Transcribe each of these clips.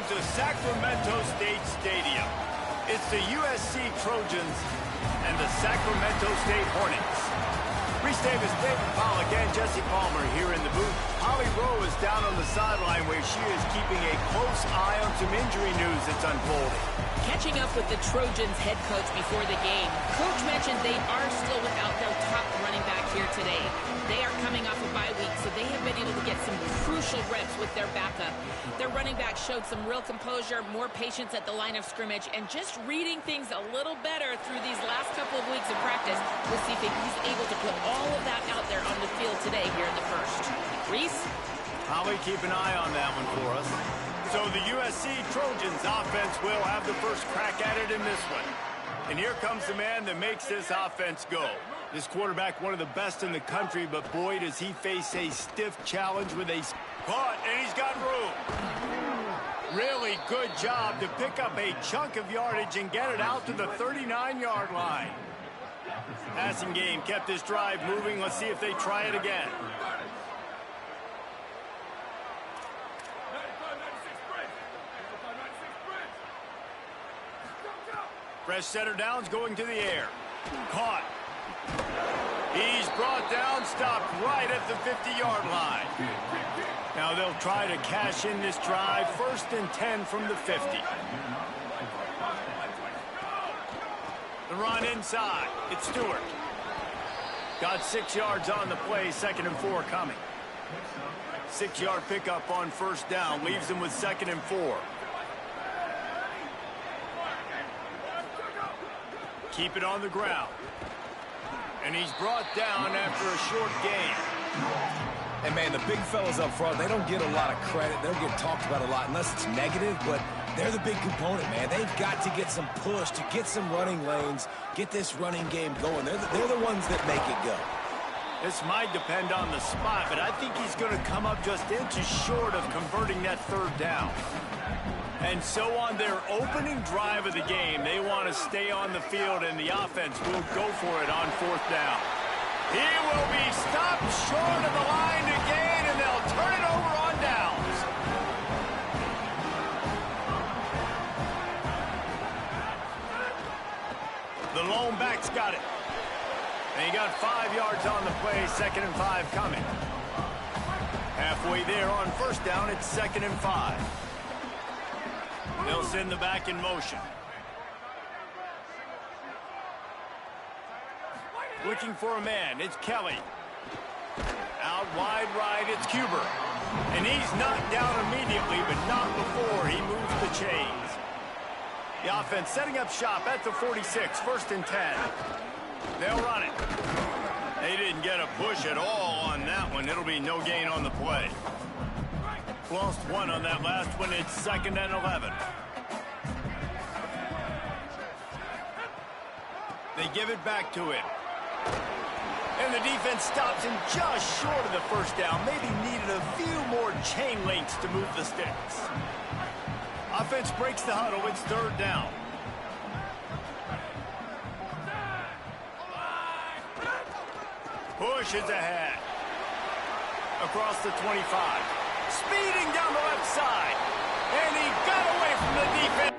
to Sacramento State Stadium. It's the USC Trojans and the Sacramento State Hornets. Reese Davis, David Pollock, and Jesse Palmer here in the booth. Holly Rowe is down on the sideline where she is keeping a close eye on some injury news that's unfolding. Catching up with the Trojans head coach before the game, Coach mentioned they are still without their top running back here today. They are coming off a bye week, so they have been able to get some crucial reps with their backup. Their running back showed some real composure, more patience at the line of scrimmage, and just reading things a little better through these last couple of weeks of practice. We'll see if he's able to put all of that out there on the field today here in the first. Reese? Holly, keep an eye on that one for us. So the USC Trojans offense will have the first crack at it in this one. And here comes the man that makes this offense go. This quarterback, one of the best in the country, but boy, does he face a stiff challenge with a caught, and he's got room. Really good job to pick up a chunk of yardage and get it out to the 39-yard line. Passing game kept this drive moving. Let's see if they try it again. Fresh center downs going to the air. Caught. He's brought down, stopped right at the 50-yard line. Now they'll try to cash in this drive. 1st and 10 from the 50. The run inside. It's Stewart. Got 6 yards on the play. 2nd and 4 coming. 6-yard pickup on 1st down. Leaves them with 2nd and 4. Keep it on the ground. And he's brought down after a short gain. And, man, the big fellas up front, they don't get a lot of credit. They don't get talked about a lot unless it's negative, but they're the big component, man. They've got to get some push, to get some running lanes, get this running game going. They're the ones that make it go. This might depend on the spot, but I think he's going to come up just inches short of converting that 3rd down. And so on their opening drive of the game, they want to stay on the field, and the offense will go for it on 4th down. He will be stopped short of the line to gain, and they'll turn it over on downs. The lone back's got it. And he got 5 yards on the play, 2nd and 5 coming. Halfway there on 1st down, it's 2nd and 5. They'll send the back in motion. Looking for a man, it's Kelly. Out wide right, it's Cuber. And he's knocked down immediately, but not before he moves the chains. The offense setting up shop at the 46, 1st and 10. They'll run it. They didn't get a push at all on that one. It'll be no gain on the play. Lost 1 on that last one. It's 2nd and 11. They give it back to him. And the defense stops him just short of the 1st down. Maybe needed a few more chain links to move the sticks. Offense breaks the huddle. It's 3rd down. Push is ahead. Across the 25. Speeding down the left side. And he got away from the defense.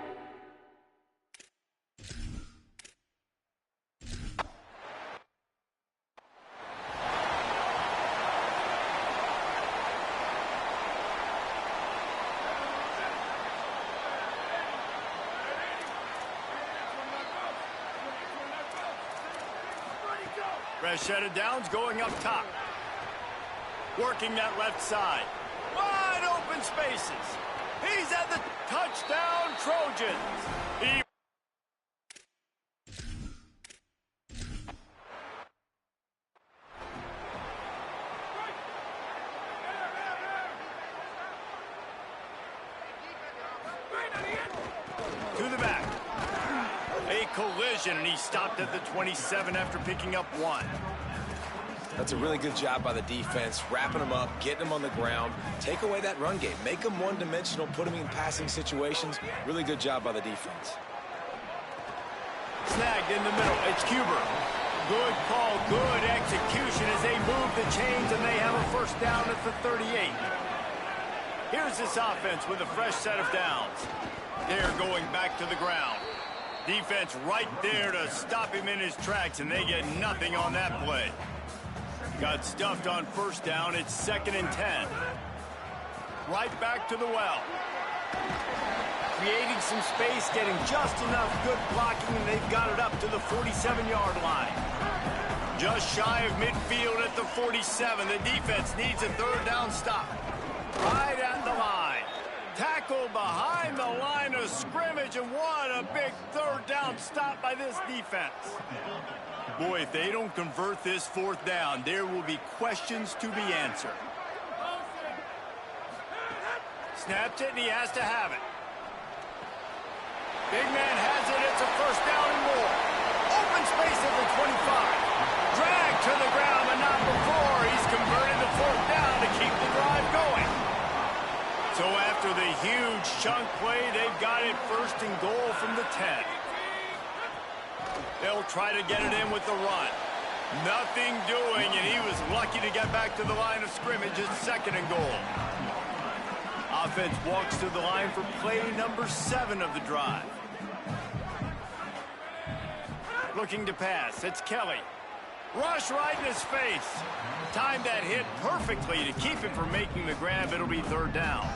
Fresh set of downs going up top. Working that left side. Wide open spaces. He's at the touchdown, Trojans. To the back. A collision, and he stopped at the 27 after picking up 1. That's a really good job by the defense, wrapping them up, getting them on the ground, take away that run game, make them one-dimensional, put them in passing situations. Really good job by the defense. Snagged in the middle. It's Cuber. Good call, good execution as they move the chains, and they have a 1st down at the 38. Here's this offense with a fresh set of downs. They're going back to the ground. Defense right there to stop him in his tracks, and they get nothing on that play. Got stuffed on first down. It's 2nd and 10. Right back to the well. Creating some space, getting just enough good blocking, and they've got it up to the 47-yard line. Just shy of midfield at the 47. The defense needs a 3rd down stop. Right at the line. Tackled behind the line of scrimmage, and what a big 3rd down stop by this defense. Boy, if they don't convert this 4th down, there will be questions to be answered. Snaps it, and he has to have it. Big man has it. It's a 1st down and more. Open space at the 25. Dragged to the ground, but not before. He's converted the 4th down to keep the drive going. So after the huge chunk play, they've got it 1st and goal from the 10. They'll try to get it in with the run. Nothing doing, and he was lucky to get back to the line of scrimmage at 2nd and goal. Offense walks to the line for play number 7 of the drive. Looking to pass. It's Kelly. Rush right in his face. Timed that hit perfectly to keep him from making the grab. It'll be 3rd down.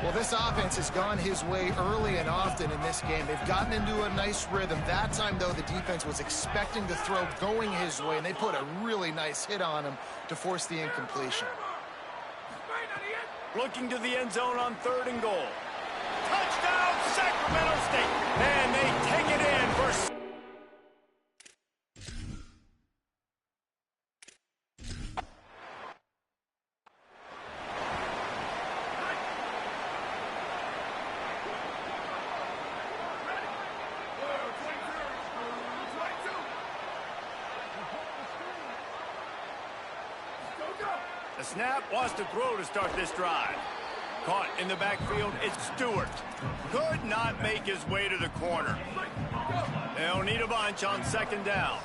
Well, this offense has gone his way early and often in this game. They've gotten into a nice rhythm. That time, though, the defense was expecting the throw going his way, and they put a really nice hit on him to force the incompletion. Looking to the end zone on 3rd and goal. Touchdown, Sacramento State. And they take it in for... The snap wants to throw to start this drive. Caught in the backfield, it's Stewart. Could not make his way to the corner. They'll need a bunch on 2nd down.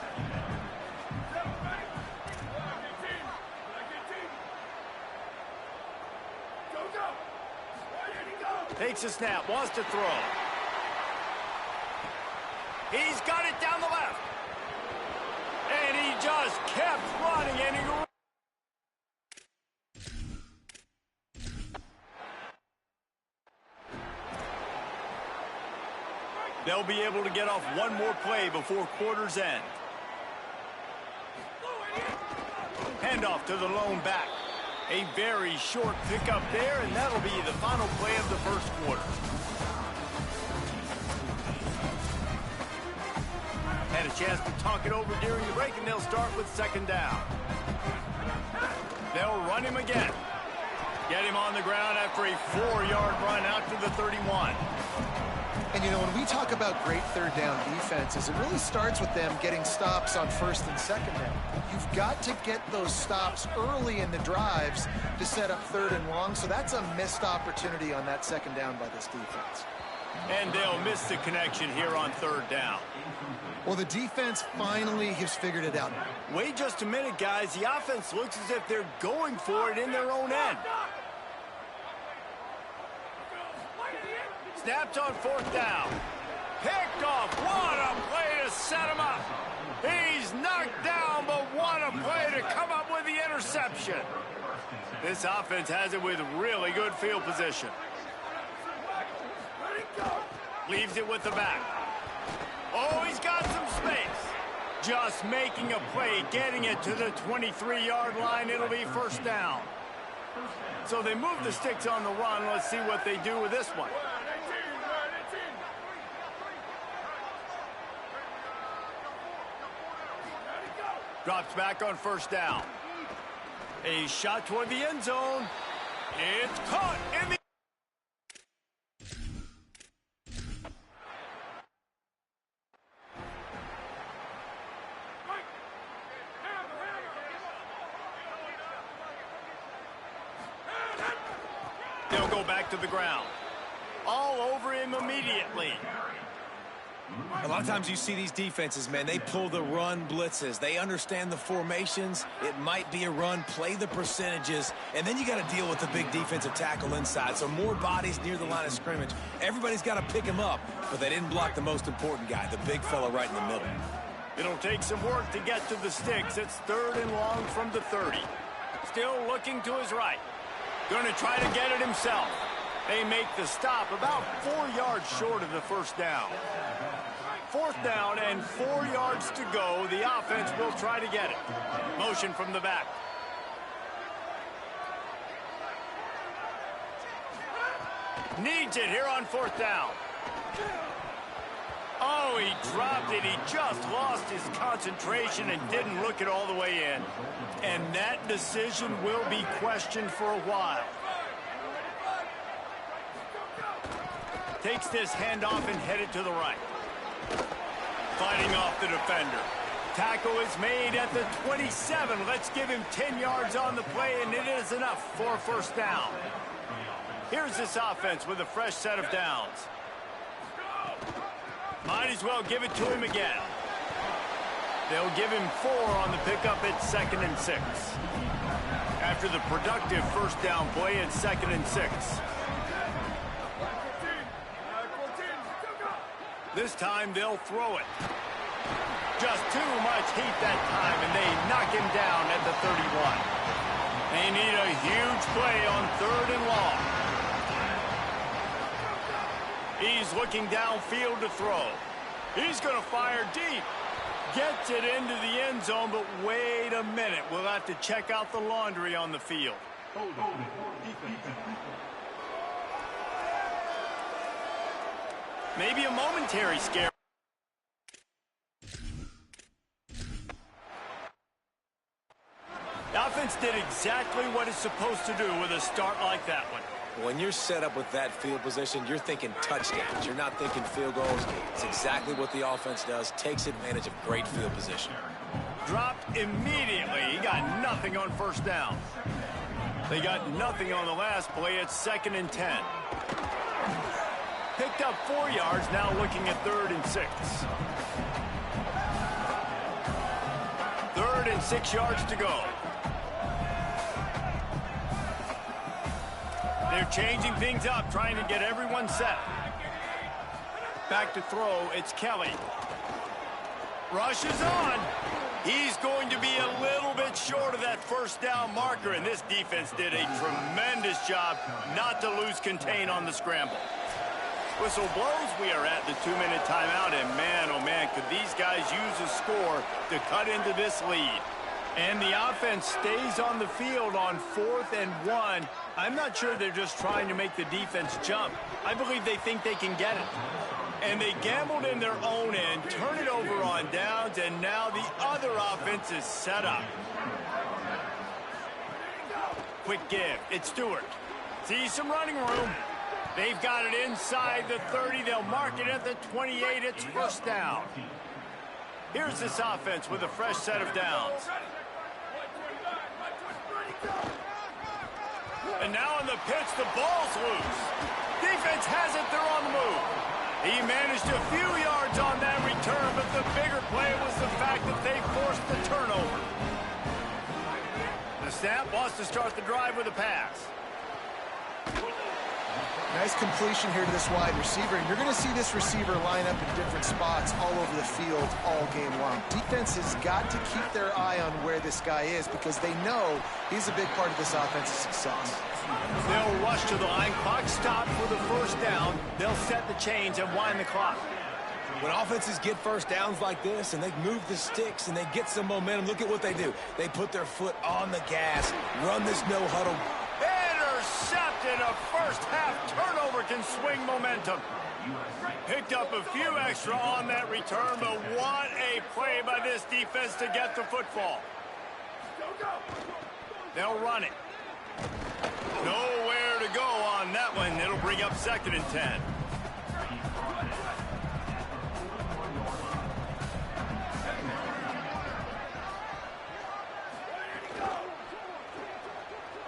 Takes a snap, wants to throw. He's got it down the left. And he just kept running, and he... They'll be able to get off one more play before quarter's end. Handoff to the lone back. A very short pickup there, and that'll be the final play of the 1st quarter. Had a chance to talk it over during the break, and they'll start with 2nd down. They'll run him again. Get him on the ground after a 4-yard run out to the 31. And, you know, when we talk about great 3rd down defenses, it really starts with them getting stops on 1st and 2nd down. You've got to get those stops early in the drives to set up 3rd and long, so that's a missed opportunity on that 2nd down by this defense. And they'll miss the connection here on 3rd down. Well, the defense finally has figured it out. Wait just a minute, guys. The offense looks as if they're going for it in their own end. Snapped on 4th down. Picked off. What a play to set him up. He's knocked down, but what a play to come up with the interception. This offense has it with really good field position. Leaves it with the back. Oh, he's got some space. Just making a play, getting it to the 23-yard line. It'll be 1st down. So they move the sticks on the run. Let's see what they do with this one. Drops back on 1st down. A shot toward the end zone. It's caught in the... They'll go back to the ground. All over him immediately. A lot of times you see these defenses, man, they pull the run blitzes. They understand the formations. It might be a run, play the percentages, and then you got to deal with the big defensive tackle inside. So more bodies near the line of scrimmage. Everybody's got to pick him up, but they didn't block the most important guy, the big fella right in the middle. It'll take some work to get to the sticks. It's 3rd and long from the 30. Still looking to his right. Going to try to get it himself. They make the stop about 4 yards short of the first down. 4th down and 4 yards to go. The offense will try to get it. Motion from the back. Needs it here on 4th down. Oh, he dropped it. He just lost his concentration and didn't look it all the way in. And that decision will be questioned for a while. Takes this handoff and headed to the right. Fighting off the defender. Tackle is made at the 27. Let's give him 10 yards on the play, and it is enough for a first down. Here's this offense with a fresh set of downs. Might as well give it to him again. They'll give him 4 on the pickup at 2nd and 6. After the productive first down play at 2nd and 6. This time they'll throw it. Just too much heat that time, and they knock him down at the 31. They need a huge play on 3rd and long. He's looking downfield to throw. He's going to fire deep. Gets it into the end zone, but wait a minute. We'll have to check out the laundry on the field. Maybe a momentary scare. The offense did exactly what it's supposed to do with a start like that one. When you're set up with that field position, you're thinking touchdowns. You're not thinking field goals. It's exactly what the offense does. Takes advantage of great field position. Dropped immediately. He got nothing on first down. They got nothing on the last play at 2nd and 10. Picked up 4 yards, now looking at 3rd and 6. 3rd and 6 yards to go. They're changing things up, trying to get everyone set. Back to throw, it's Kelly. Rushes on. He's going to be a little bit short of that first down marker, and this defense did a tremendous job not to lose contain on the scramble. Whistle blows, we are at the 2-minute timeout, and man, oh man, could these guys use a score to cut into this lead. And the offense stays on the field on 4th and 1. I'm not sure they're just trying to make the defense jump. I believe they think they can get it. And they gambled in their own end, turn it over on downs, and now the other offense is set up. Quick give, it's Stewart. See some running room. They've got it inside the 30. They'll mark it at the 28. It's first down. Here's this offense with a fresh set of downs. And now on the pitch, the ball's loose. Defense has it. They're on the move. He managed a few yards on that return, but the bigger play was the fact that they forced the turnover. The snap wants to start the drive with a pass. Nice completion here to this wide receiver, and you're going to see this receiver line up in different spots all over the field all game long. Defense has got to keep their eye on where this guy is because they know he's a big part of this offense's success. They'll rush to the line. Clock stopped for the first down. They'll set the chains and wind the clock. When offenses get first downs like this and they move the sticks and they get some momentum, look at what they do. They put their foot on the gas, run this no-huddle. Intercepted. A first-half turnover can swing momentum. Picked up a few extra on that return, but what a play by this defense to get the football. They'll run it. Nowhere to go on that one. It'll bring up 2nd and 10.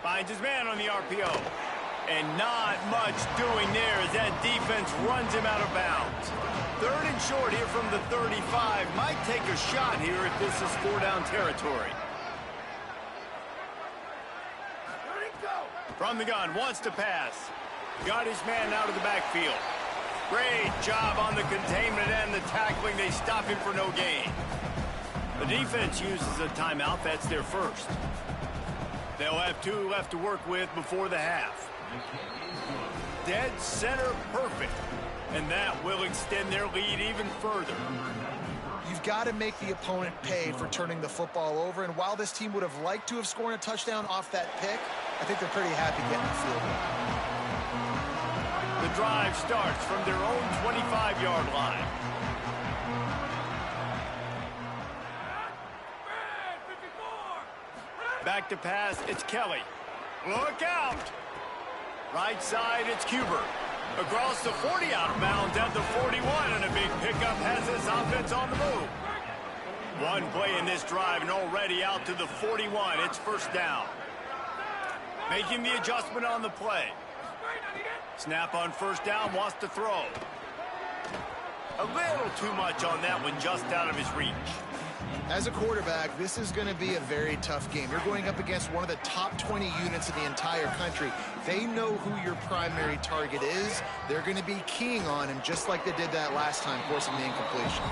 Finds his man on the RPO. And not much doing there as that defense runs him out of bounds. 3rd and short here from the 35. Might take a shot here if this is 4-down territory. From the gun, wants to pass. Got his man out of the backfield. Great job on the containment and the tackling. They stop him for no gain. The defense uses a timeout. That's their first. They'll have 2 left to work with before the half. Dead center perfect. And that will extend their lead even further. You've got to make the opponent pay for turning the football over. And while this team would have liked to have scored a touchdown off that pick, I think they're pretty happy getting the field goal. The drive starts from their own 25-yard line. Back to pass, it's Kelly. Look out! Right side, it's Cuber. Across the 40, out of bounds at the 41, and a big pickup has this offense on the move. One play in this drive, and already out to the 41. It's 1st down. Making the adjustment on the play. Snap on 1st down, wants to throw. A little too much on that one, just out of his reach. As a quarterback, this is going to be a very tough game. You're going up against one of the top 20 units in the entire country. They know who your primary target is. They're going to be keying on him, just like they did that last time, forcing the incompletion.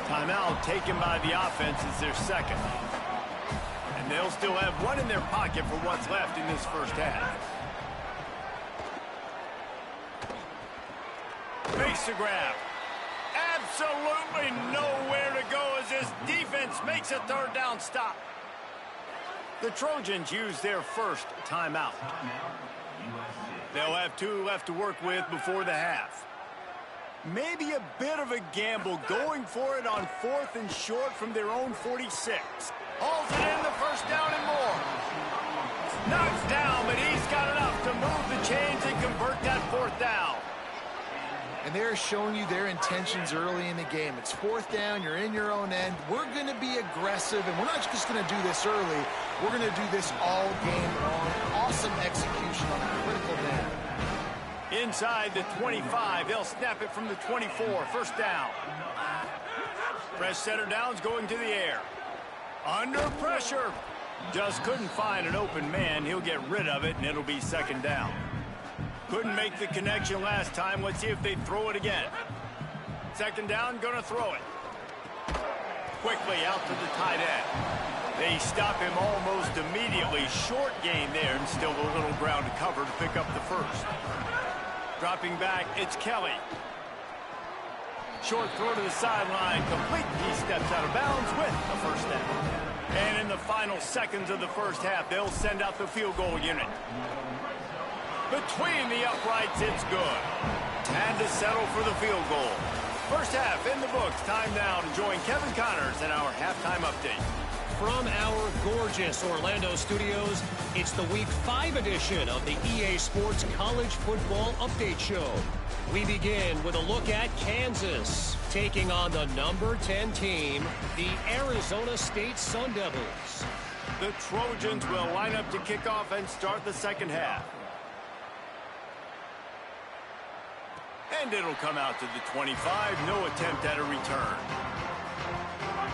Timeout taken by the offense is their second. And they'll still have 1 in their pocket for what's left in this first half. Makes the grab. Absolutely nowhere to go as this defense makes a 3rd down stop. The Trojans use their first timeout. They'll have 2 left to work with before the half. Maybe a bit of a gamble going for it on 4th and short from their own 46. Hauls it in the 1st down and more. Knocks down, but he's got enough to move the chains and convert that 4th down. And they're showing you their intentions early in the game. It's 4th down, you're in your own end. We're going to be aggressive, and we're not just going to do this early. We're going to do this all game long. Awesome execution on a critical man. Inside the 25, they'll snap it from the 24, 1st down. Fresh center downs going to the air. Under pressure. Just couldn't find an open man. He'll get rid of it, and it'll be 2nd down. Couldn't make the connection last time. Let's see if they throw it again. 2nd down, gonna throw it. Quickly out to the tight end. They stop him almost immediately. Short gain there, and still a little ground to cover to pick up the 1st. Dropping back, it's Kelly. Short throw to the sideline, complete. He steps out of bounds with the 1st down. And in the final seconds of the first half, they'll send out the field goal unit. Between the uprights, it's good. And to settle for the field goal. First half in the books. Time now to join Kevin Connors in our halftime update. From our gorgeous Orlando studios, it's the Week 5 edition of the EA Sports College Football Update Show. We begin with a look at Kansas, taking on the number 10 team, the Arizona State Sun Devils. The Trojans will line up to kick off and start the 2nd half. And it'll come out to the 25. No attempt at a return.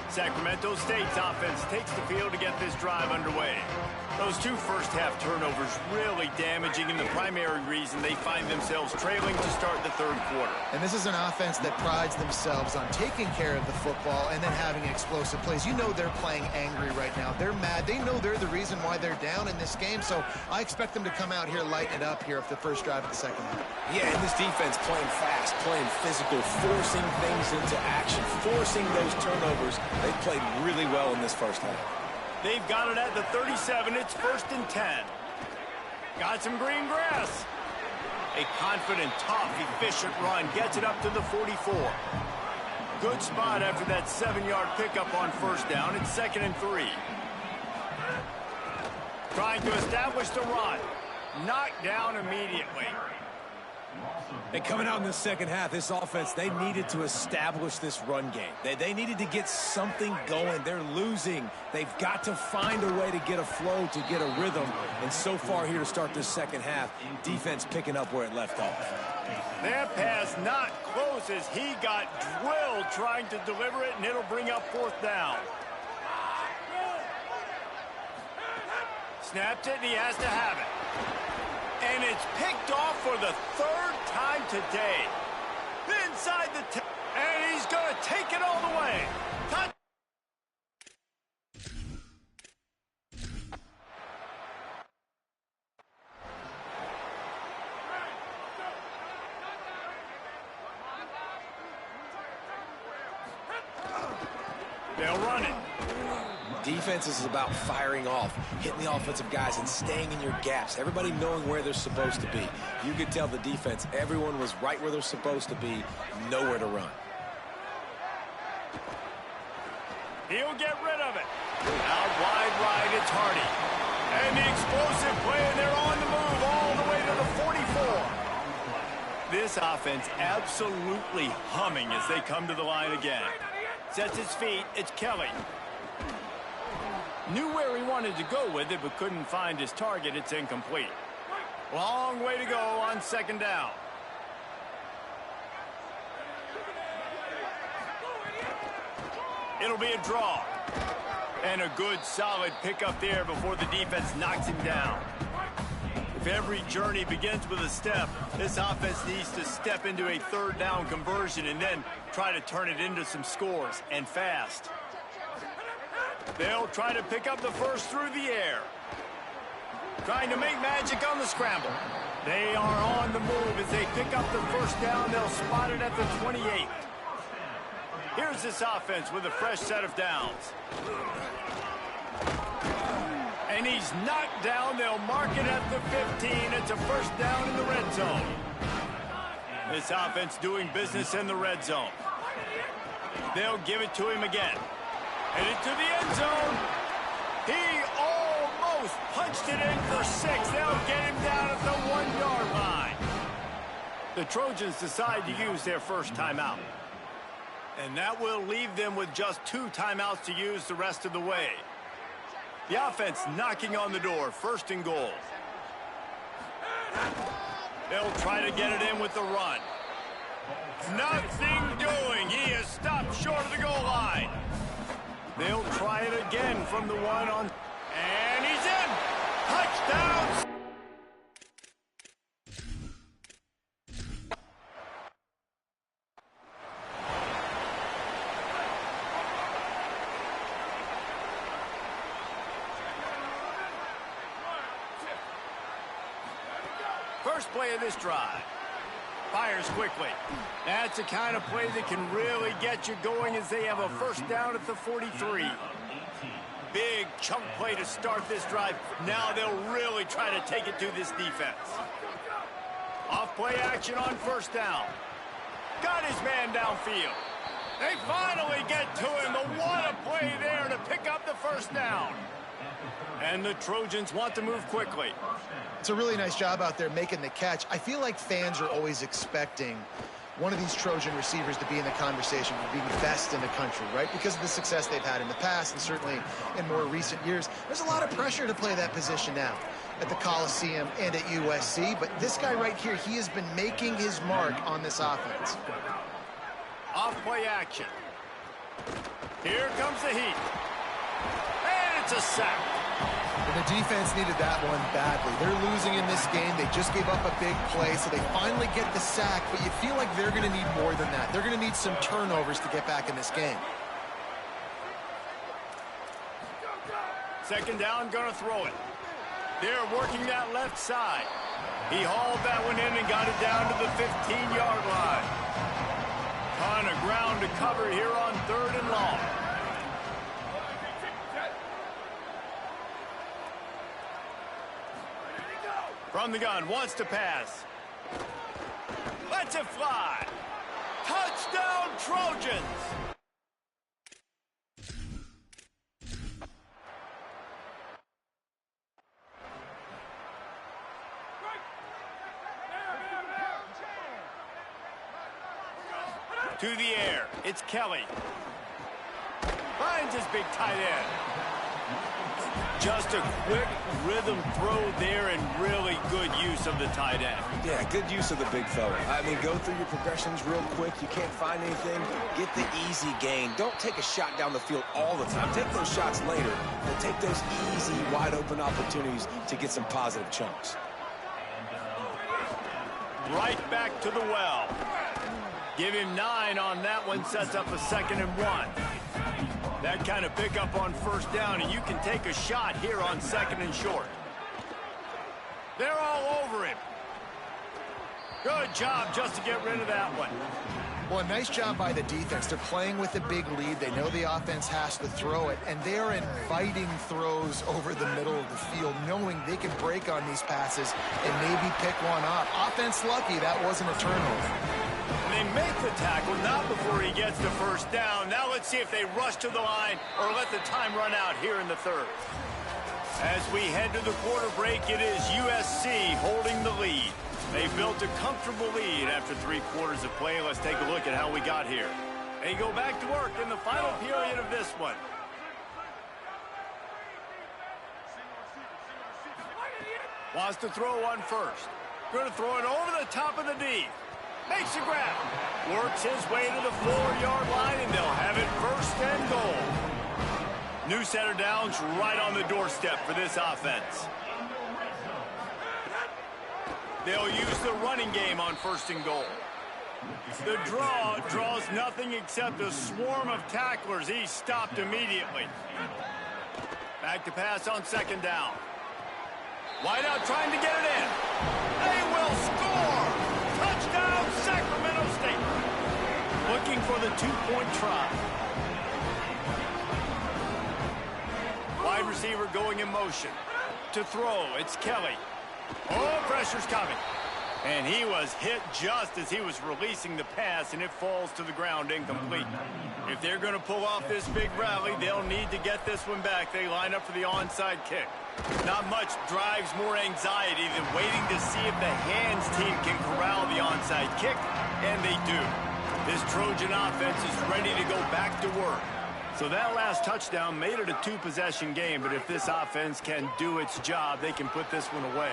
Sacramento State's offense takes the field to get this drive underway. Those 2 first-half turnovers really damaging, and the primary reason they find themselves trailing to start the 3rd quarter. And this is an offense that prides themselves on taking care of the football and then having explosive plays. You know they're playing angry right now. They're mad. They know they're the reason why they're down in this game, so I expect them to come out here, lighten it up here for the first drive of the 2nd half. Yeah, and this defense playing fast, playing physical, forcing things into action, forcing those turnovers. They played really well in this first half. They've got it at the 37. It's 1st and 10. Got some green grass. A confident, tough, efficient run gets it up to the 44. Good spot after that 7-yard pickup on 1st down. It's 2nd and 3. Trying to establish the run. Knocked down immediately. And coming out in the second half, this offense, they needed to establish this run game. They needed to get something going. They're losing. They've got to find a way to get a flow, to get a rhythm. And so far here to start this second half, defense picking up where it left off. That pass not close as he got drilled trying to deliver it, and it'll bring up fourth down. Snapped it, and he has to have it. And it's picked off for the third time today. Inside the and he's going to take it all the way. Touch. They'll run it. Defense is about firing off, hitting the offensive guys, and staying in your gaps. Everybody knowing where they're supposed to be. You could tell the defense, everyone was right where they're supposed to be, nowhere to run. He'll get rid of it. Out wide right, it's Hardy. And the explosive play, and they're on the move all the way to the 44. This offense absolutely humming as they come to the line again. Sets his feet, it's Kelly. Knew where he wanted to go with it, but couldn't find his target. It's incomplete. Long way to go on second down. It'll be a draw. And a good, solid pickup there before the defense knocks him down. If every journey begins with a step, this offense needs to step into a third down conversion and then try to turn it into some scores, and fast. They'll try to pick up the first through the air. Trying to make magic on the scramble. They are on the move as they pick up the first down. They'll spot it at the 28. Here's this offense with a fresh set of downs. And he's knocked down. They'll mark it at the 15. It's a first down in the red zone. This offense doing business in the red zone. They'll give it to him again. Headed to the end zone. He almost punched it in for 6. They'll get him down at the 1-yard line. The Trojans decide to use their first timeout. And that will leave them with just 2 timeouts to use the rest of the way. The offense knocking on the door, first and goal. They'll try to get it in with the run. Nothing doing. He is stopped short of the goal line. They'll try it again from the 1 on. And he's in. Touchdown. First play of this drive. Fires quickly. That's the kind of play that can really get you going as they have a first down at the 43. Big chunk play to start this drive. Now they'll really try to take it to this defense. Off play action on first down. Got his man downfield. They finally get to him, but what a play there to pick up the first down. And the Trojans want to move quickly. It's a really nice job out there making the catch. I feel like fans are always expecting one of these Trojan receivers to be in the conversation for being best in the country, right? Because of the success they've had in the past and certainly in more recent years. There's a lot of pressure to play that position now at the Coliseum and at USC. But this guy right here, he has been making his mark on this offense. Off play action. Here comes the heat. And it's a sack. And the defense needed that one badly. They're losing in this game. They just gave up a big play, so they finally get the sack, but you feel like they're going to need more than that. They're going to need some turnovers to get back in this game. Second down, going to throw it. They're working that left side. He hauled that one in and got it down to the 15-yard line. Ton of ground to cover here on third and long. From the gun, wants to pass. Lets it fly. Touchdown, Trojans! To the air, it's Kelly. Finds his big tight end. Just a quick rhythm throw there and really good use of the tight end. Yeah, good use of the big fella. I mean, go through your progressions real quick. You can't find anything. Get the easy gain. Don't take a shot down the field all the time. Take those shots later, but take those easy, wide-open opportunities to get some positive chunks. Right back to the well. Give him 9 on that one, sets up a 2nd and 1. That kind of pickup on first down, and you can take a shot here on 2nd and short. They're all over him. Good job just to get rid of that one. Well, a nice job by the defense. They're playing with a big lead. They know the offense has to throw it, and they're inviting throws over the middle of the field, knowing they can break on these passes and maybe pick one off. Offense lucky that wasn't a turnover. They make the tackle, not before he gets the first down. Now let's see if they rush to the line or let the time run out here in the 3rd. As we head to the quarter break, it is USC holding the lead. They built a comfortable lead after 3 quarters of play. Let's take a look at how we got here. They go back to work in the final period of this one. Wants to throw one first. Going to throw it over the top of the D. Makes a grab. Works his way to the 4-yard line, and they'll have it 1st and goal. New set of downs right on the doorstep for this offense. They'll use the running game on 1st and goal. The draw draws nothing except a swarm of tacklers. He's stopped immediately. Back to pass on 2nd down. Wideout trying to get it in. They will score! Touchdown, Sacramento State. Looking for the 2-point try. Wide receiver going in motion. To throw, it's Kelly. Oh, pressure's coming. And he was hit just as he was releasing the pass, and it falls to the ground incomplete. If they're going to pull off this big rally, they'll need to get this one back. They line up for the onside kick. Not much drives more anxiety than waiting to see if the hands team can corral the onside kick, and they do. This Trojan offense is ready to go back to work. So that last touchdown made it a 2-possession game, but if this offense can do its job, they can put this one away.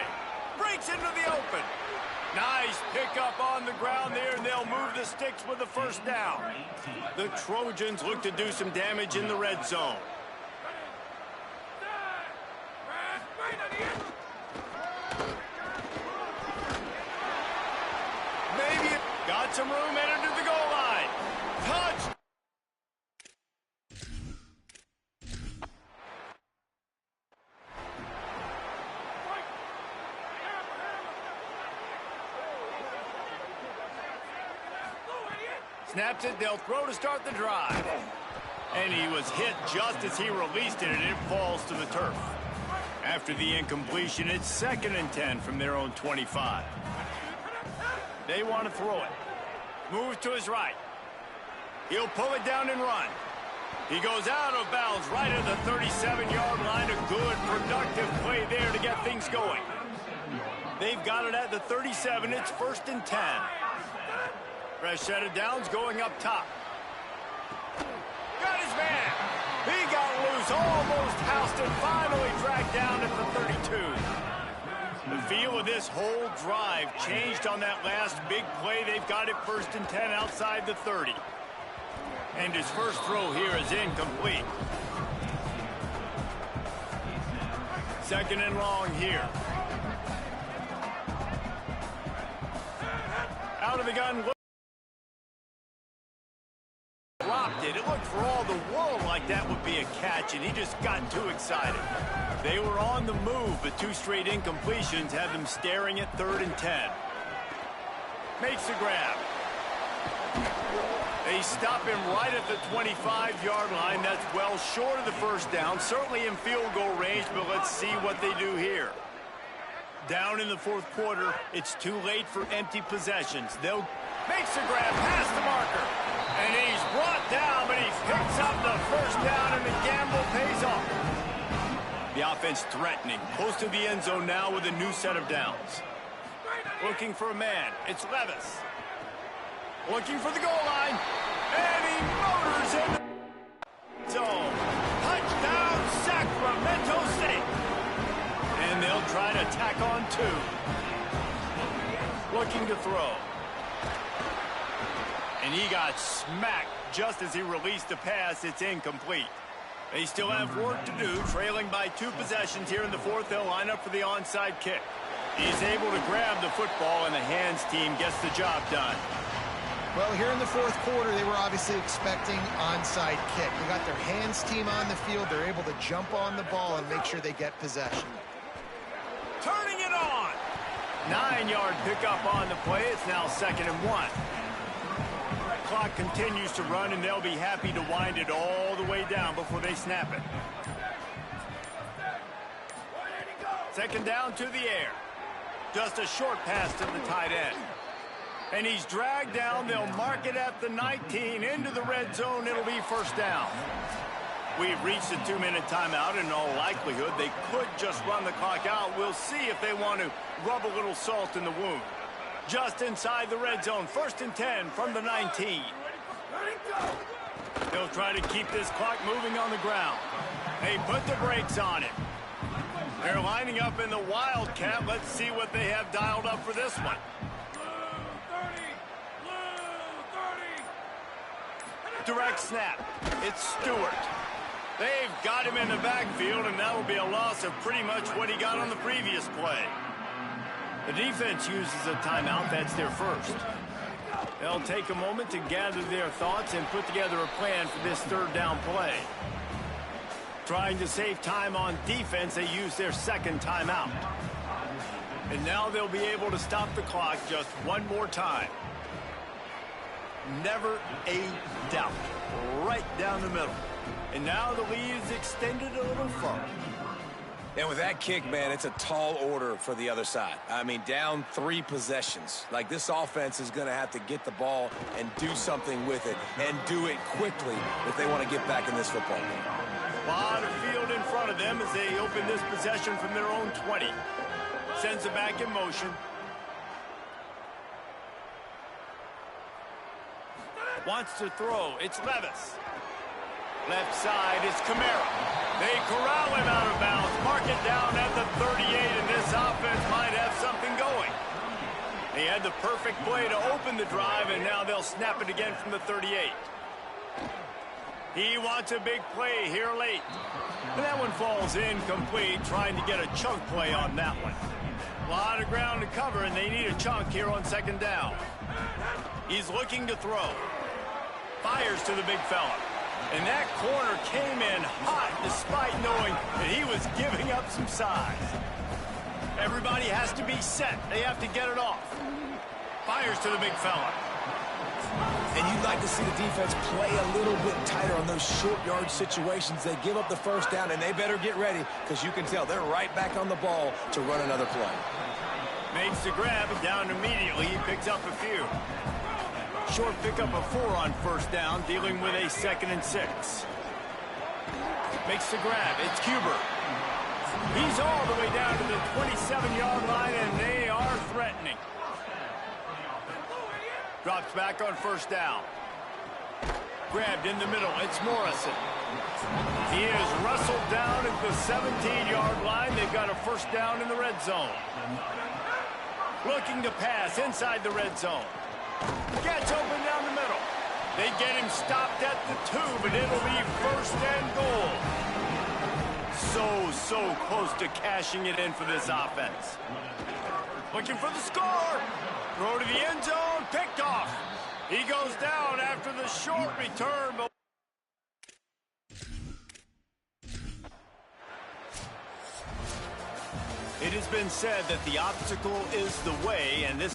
Breaks into the open. Nice pickup on the ground there, and they'll move the sticks with the 1st down. The Trojans look to do some damage in the red zone. Maybe got some room, entered to the goal line. Touch. Snaps it, they'll throw to start the drive. And he was hit just as he released it, and it falls to the turf. After the incompletion, it's 2nd and 10 from their own 25. They want to throw it. Moves to his right. He'll pull it down and run. He goes out of bounds right at the 37-yard line. A good, productive play there to get things going. They've got it at the 37. It's 1st and 10. Fresh set of downs going up top. Got his man. He got loose, almost housed and finally dragged down at the 32. The feel of this whole drive changed on that last big play. They've got it 1st and 10 outside the 30. And his first throw here is incomplete. 2nd and long here. Out of the gun. Dropped it. It looked for all the world like that would be a catch, and he just got too excited. They were on the move, but 2 straight incompletions had them staring at 3rd and 10. Makes the grab. They stop him right at the 25-yard line. That's well short of the 1st down, certainly in field goal range, but let's see what they do here. Down in the 4th quarter, it's too late for empty possessions. They'll makes the grab past the marker. And he's brought down, but he picks up the 1st down, and the gamble pays off. The offense threatening. Close to the end zone now with a new set of downs. Looking for a man. It's Levis. Looking for the goal line. And he motors in the zone. Touchdown, Sacramento State. And they'll try to tack on 2. Looking to throw. And he got smacked just as he released the pass. It's incomplete. They still have work to do, trailing by 2 possessions here in the 4th. They'll line up for the onside kick. He's able to grab the football, and the hands team gets the job done. Well, here in the 4th quarter, they were obviously expecting onside kick. They got their hands team on the field. They're able to jump on the ball and make sure they get possession. Turning it on. 9-yard pickup on the play. It's now 2nd and 1. Clock continues to run, and they'll be happy to wind it all the way down before they snap it. 2nd down to the air. Just a short pass to the tight end. And he's dragged down. They'll mark it at the 19. Into the red zone. It'll be 1st down. We've reached the 2-minute timeout. In all likelihood, they could just run the clock out. We'll see if they want to rub a little salt in the wound. Just inside the red zone. 1st and 10 from the 19. They'll try to keep this clock moving on the ground. They put the brakes on it. They're lining up in the Wildcat. Let's see what they have dialed up for this one. Direct snap. It's Stewart. They've got him in the backfield, and that will be a loss of pretty much what he got on the previous play. The defense uses a timeout. That's their first. They'll take a moment to gather their thoughts and put together a plan for this 3rd down play. Trying to save time on defense, they use their 2nd timeout. And now they'll be able to stop the clock just one more time. Never a doubt. Right down the middle. And now the lead is extended a little further. And with that kick, man, it's a tall order for the other side. I mean, down 3 possessions. Like, this offense is going to have to get the ball and do something with it, and do it quickly if they want to get back in this football game. A lot of field in front of them as they open this possession from their own 20. Sends it back in motion. Wants to throw. It's Levis. Left side is Kamara. They corral him out of bounds. Mark it down at the 38, and this offense might have something going. They had the perfect play to open the drive, and now they'll snap it again from the 38. He wants a big play here late. And that one falls incomplete, trying to get a chunk play on that one. A lot of ground to cover, and they need a chunk here on 2nd down. He's looking to throw. Fires to the big fella. And that corner came in hot despite knowing that he was giving up some size. Everybody has to be set. They have to get it off. Fires to the big fella. And you'd like to see the defense play a little bit tighter on those short yard situations. They give up the 1st down, and they better get ready because you can tell they're right back on the ball to run another play. Makes the grab, down immediately. He picks up a few. Short pickup of 4 on 1st down, dealing with a 2nd and 6. Makes the grab. It's Huber. He's all the way down to the 27-yard line, and they are threatening. Drops back on 1st down. Grabbed in the middle. It's Morrison. He is wrestled down at the 17-yard line. They've got a 1st down in the red zone. Looking to pass inside the red zone. Gets open down the middle. They get him stopped at the 2, but it'll be 1st and goal. So close to cashing it in for this offense. Looking for the score. Throw to the end zone. Picked off. He goes down after the short return. But it has been said that the obstacle is the way, and this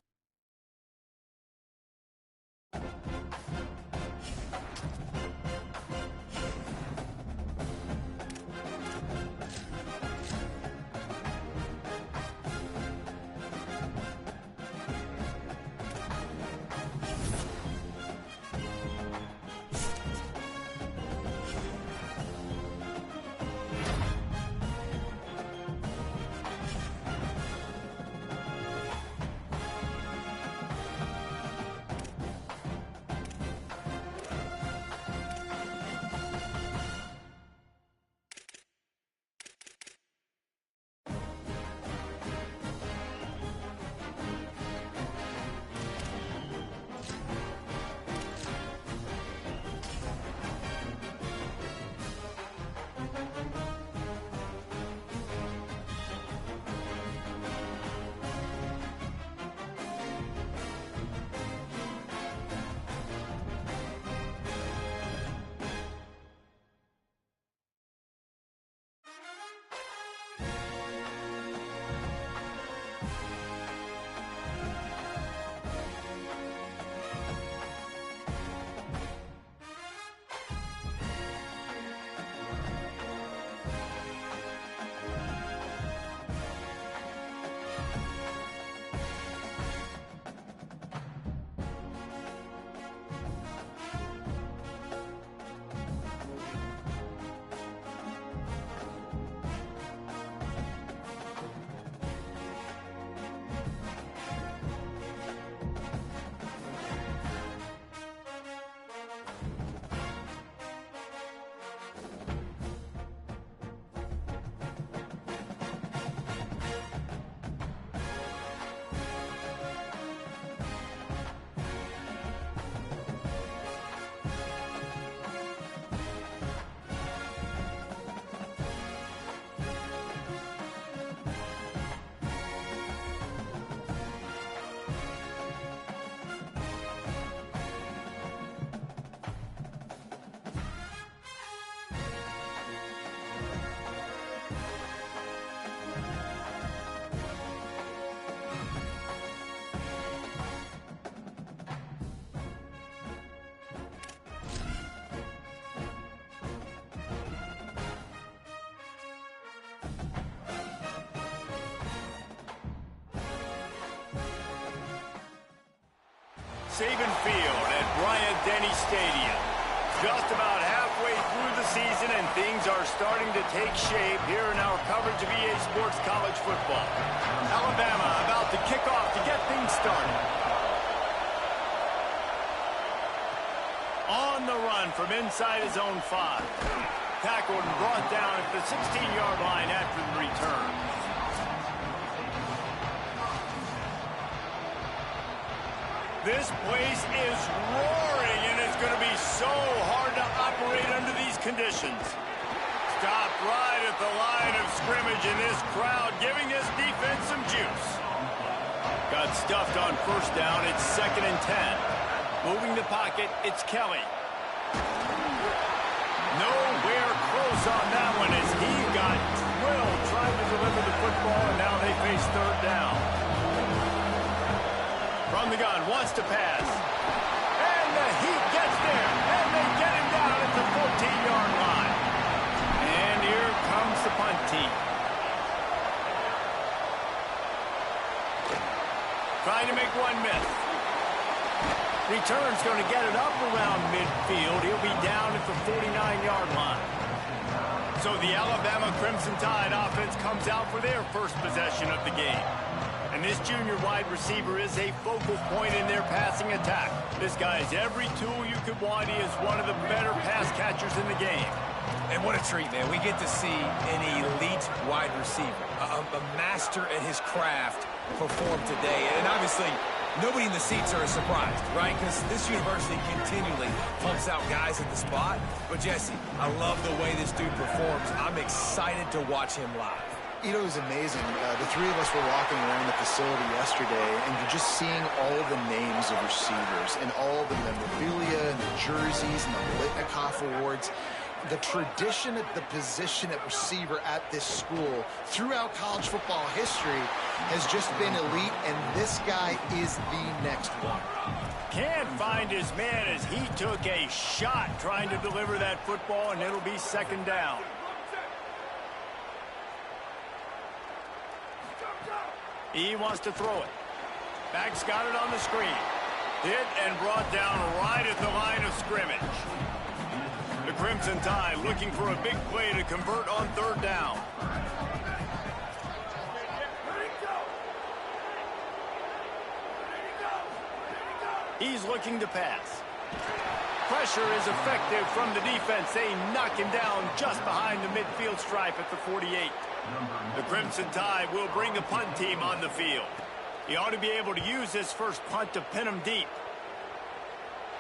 Saban Field at Bryant-Denny Stadium. Just about halfway through the season, and things are starting to take shape here in our coverage of EA Sports College Football. Alabama about to kick off to get things started. On the run from inside his own 5. Tackled and brought down at the 16-yard line after the return. This place is roaring, and it's going to be so hard to operate under these conditions. Stopped right at the line of scrimmage, and this crowd giving this defense some juice. Got stuffed on first down. It's 2nd and 10. Moving the pocket, it's Kelly. Nowhere close on that one as he got drilled trying to deliver the football, and now they face 3rd down. From the gun, wants to pass. And the heat gets there, and they get him down at the 14-yard line. And here comes the punt team. Trying to make one miss. Return's going to get it up around midfield. He'll be down at the 49-yard line. So the Alabama Crimson Tide offense comes out for their first possession of the game. And this junior wide receiver is a focal point in their passing attack. This guy has every tool you could want. He is one of the better pass catchers in the game. And what a treat, man. We get to see an elite wide receiver, a master at his craft perform today. And obviously, nobody in the seats are surprised, right? Because this university continually pumps out guys at the spot. But, Jesse, I love the way this dude performs. I'm excited to watch him live. You know, it was amazing. The 3 of us were walking around the facility yesterday, and you're just seeing all the names of receivers and all the memorabilia and the jerseys and the Litnikoff Awards. The tradition at the position at receiver at this school throughout college football history has just been elite, and this guy is the next one. Can't find his man as he took a shot trying to deliver that football, and it'll be 2nd down. He wants to throw it. Back's got it on the screen. Hit and brought down right at the line of scrimmage. The Crimson Tide looking for a big play to convert on 3rd down. He's looking to pass. Pressure is effective from the defense. They knock him down just behind the midfield stripe at the 48. The Crimson Tide will bring the punt team on the field. He ought to be able to use this first punt to pin him deep.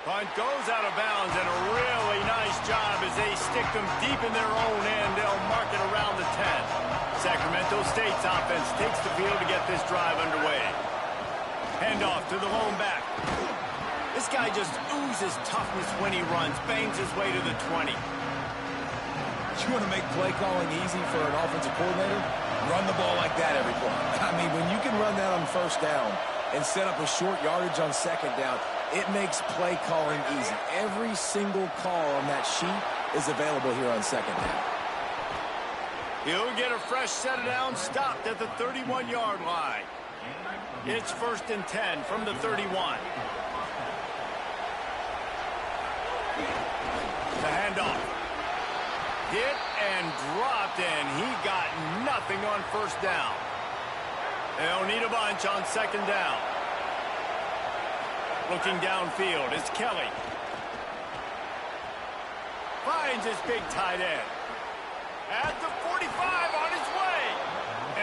Punt goes out of bounds, and a really nice job as they stick them deep in their own end. They'll mark it around the 10. Sacramento State's offense takes the field to get this drive underway. Handoff to the lone back. This guy just oozes toughness when he runs, bangs his way to the 20. You want to make play calling easy for an offensive coordinator? Run the ball like that every play. I mean, when you can run that on 1st down and set up a short yardage on 2nd down, it makes play calling easy. Every single call on that sheet is available here on 2nd down. He'll get a fresh set of downs, stopped at the 31-yard line. It's 1st and 10 from the 31. The handoff. Hit and dropped, and he got nothing on 1st down. They'll need a bunch on 2nd down. Looking downfield is Kelly. Finds his big tight end. At the 45 on his way.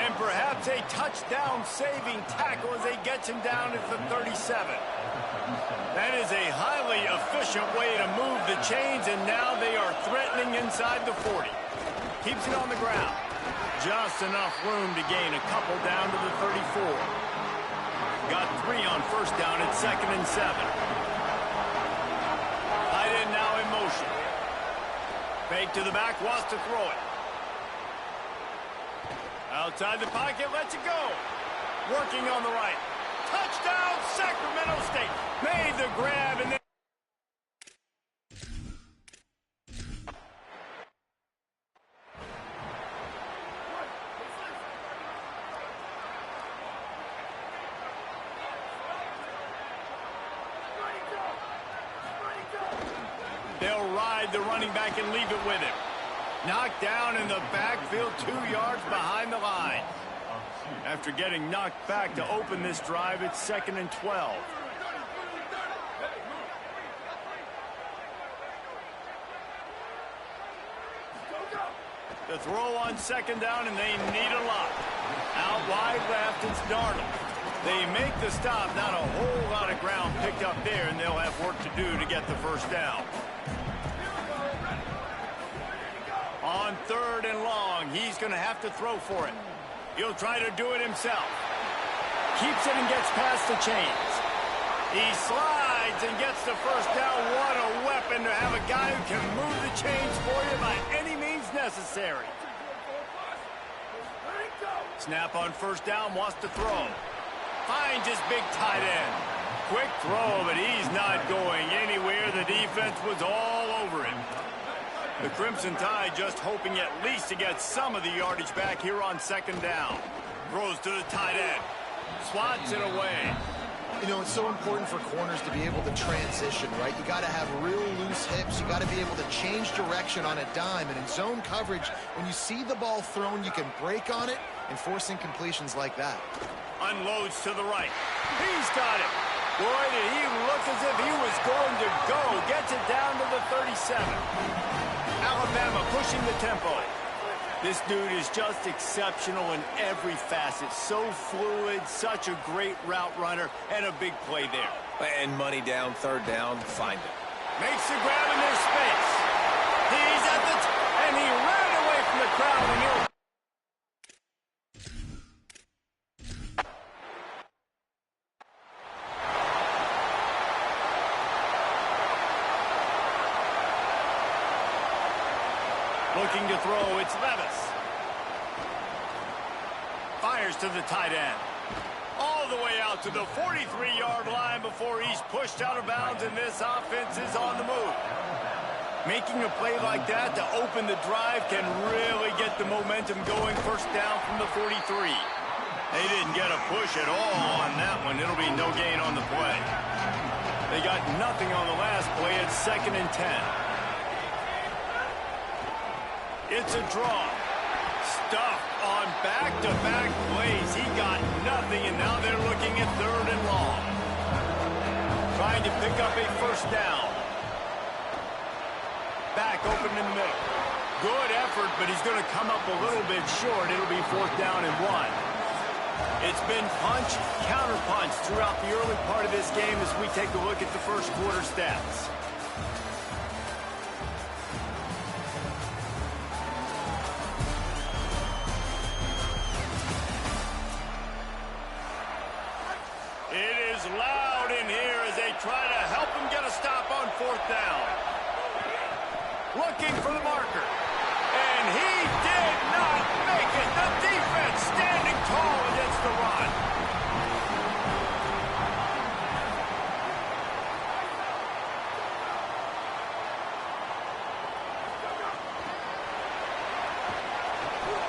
And perhaps a touchdown-saving tackle as they get him down at the 37. That is a highly efficient way to move the chains, and now they are threatening inside the 40. Keeps it on the ground. Just enough room to gain a couple down to the 34. Got 3 on 1st down at 2nd and 7. Tight end now in motion. Fake to the back, wants to throw it. Outside the pocket, lets it go. Working on the right. Touchdown, Sacramento State. Made the grab, and then inside the running back and leave it with him. Knocked down in the backfield, 2 yards behind the line. After getting knocked back to open this drive, it's 2nd and 12. The throw on 2nd down, and they need a lot. Out wide left, it's Darnold. They make the stop. Not a whole lot of ground picked up there, and they'll have work to do to get the first down. On 3rd and long, he's going to have to throw for it. He'll try to do it himself. Keeps it and gets past the chains. He slides and gets the first down. What a weapon to have a guy who can move the chains for you by any means necessary. Snap on 1st down, wants to throw. Finds his big tight end. Quick throw, but he's not going anywhere. The defense was all over him. The Crimson Tide just hoping at least to get some of the yardage back here on 2nd down. Throws to the tight end. Swats it away. You know, it's so important for corners to be able to transition, right? You got to have real loose hips. You got to be able to change direction on a dime. And in zone coverage, when you see the ball thrown, you can break on it and force incompletions like that. Unloads to the right. He's got it. Boy, did he look as if he was going to go. Gets it down to the 37. Alabama pushing the tempo. This dude is just exceptional in every facet. So fluid, such a great route runner, and a big play there. And money down, 3rd down, find it. Makes the grab in their space. He's at the and he ran away from the crowd, and he'll looking to throw, it's Levis. Fires to the tight end. All the way out to the 43-yard line before he's pushed out of bounds, and this offense is on the move. Making a play like that to open the drive can really get the momentum going. 1st down from the 43. They didn't get a push at all on that one. It'll be no gain on the play. They got nothing on the last play. It's 2nd and 10. It's a draw. Stuffed on back-to-back plays. He got nothing, and now they're looking at 3rd and long. Trying to pick up a 1st down. Back open in the middle. Good effort, but he's going to come up a little bit short. It'll be 4th down and 1. It's been punch, counter-punch throughout the early part of this game as we take a look at the first quarter stats. It is loud in here as they try to help him get a stop on 4th down. Looking for the marker. And he did not make it. The defense standing tall against the run.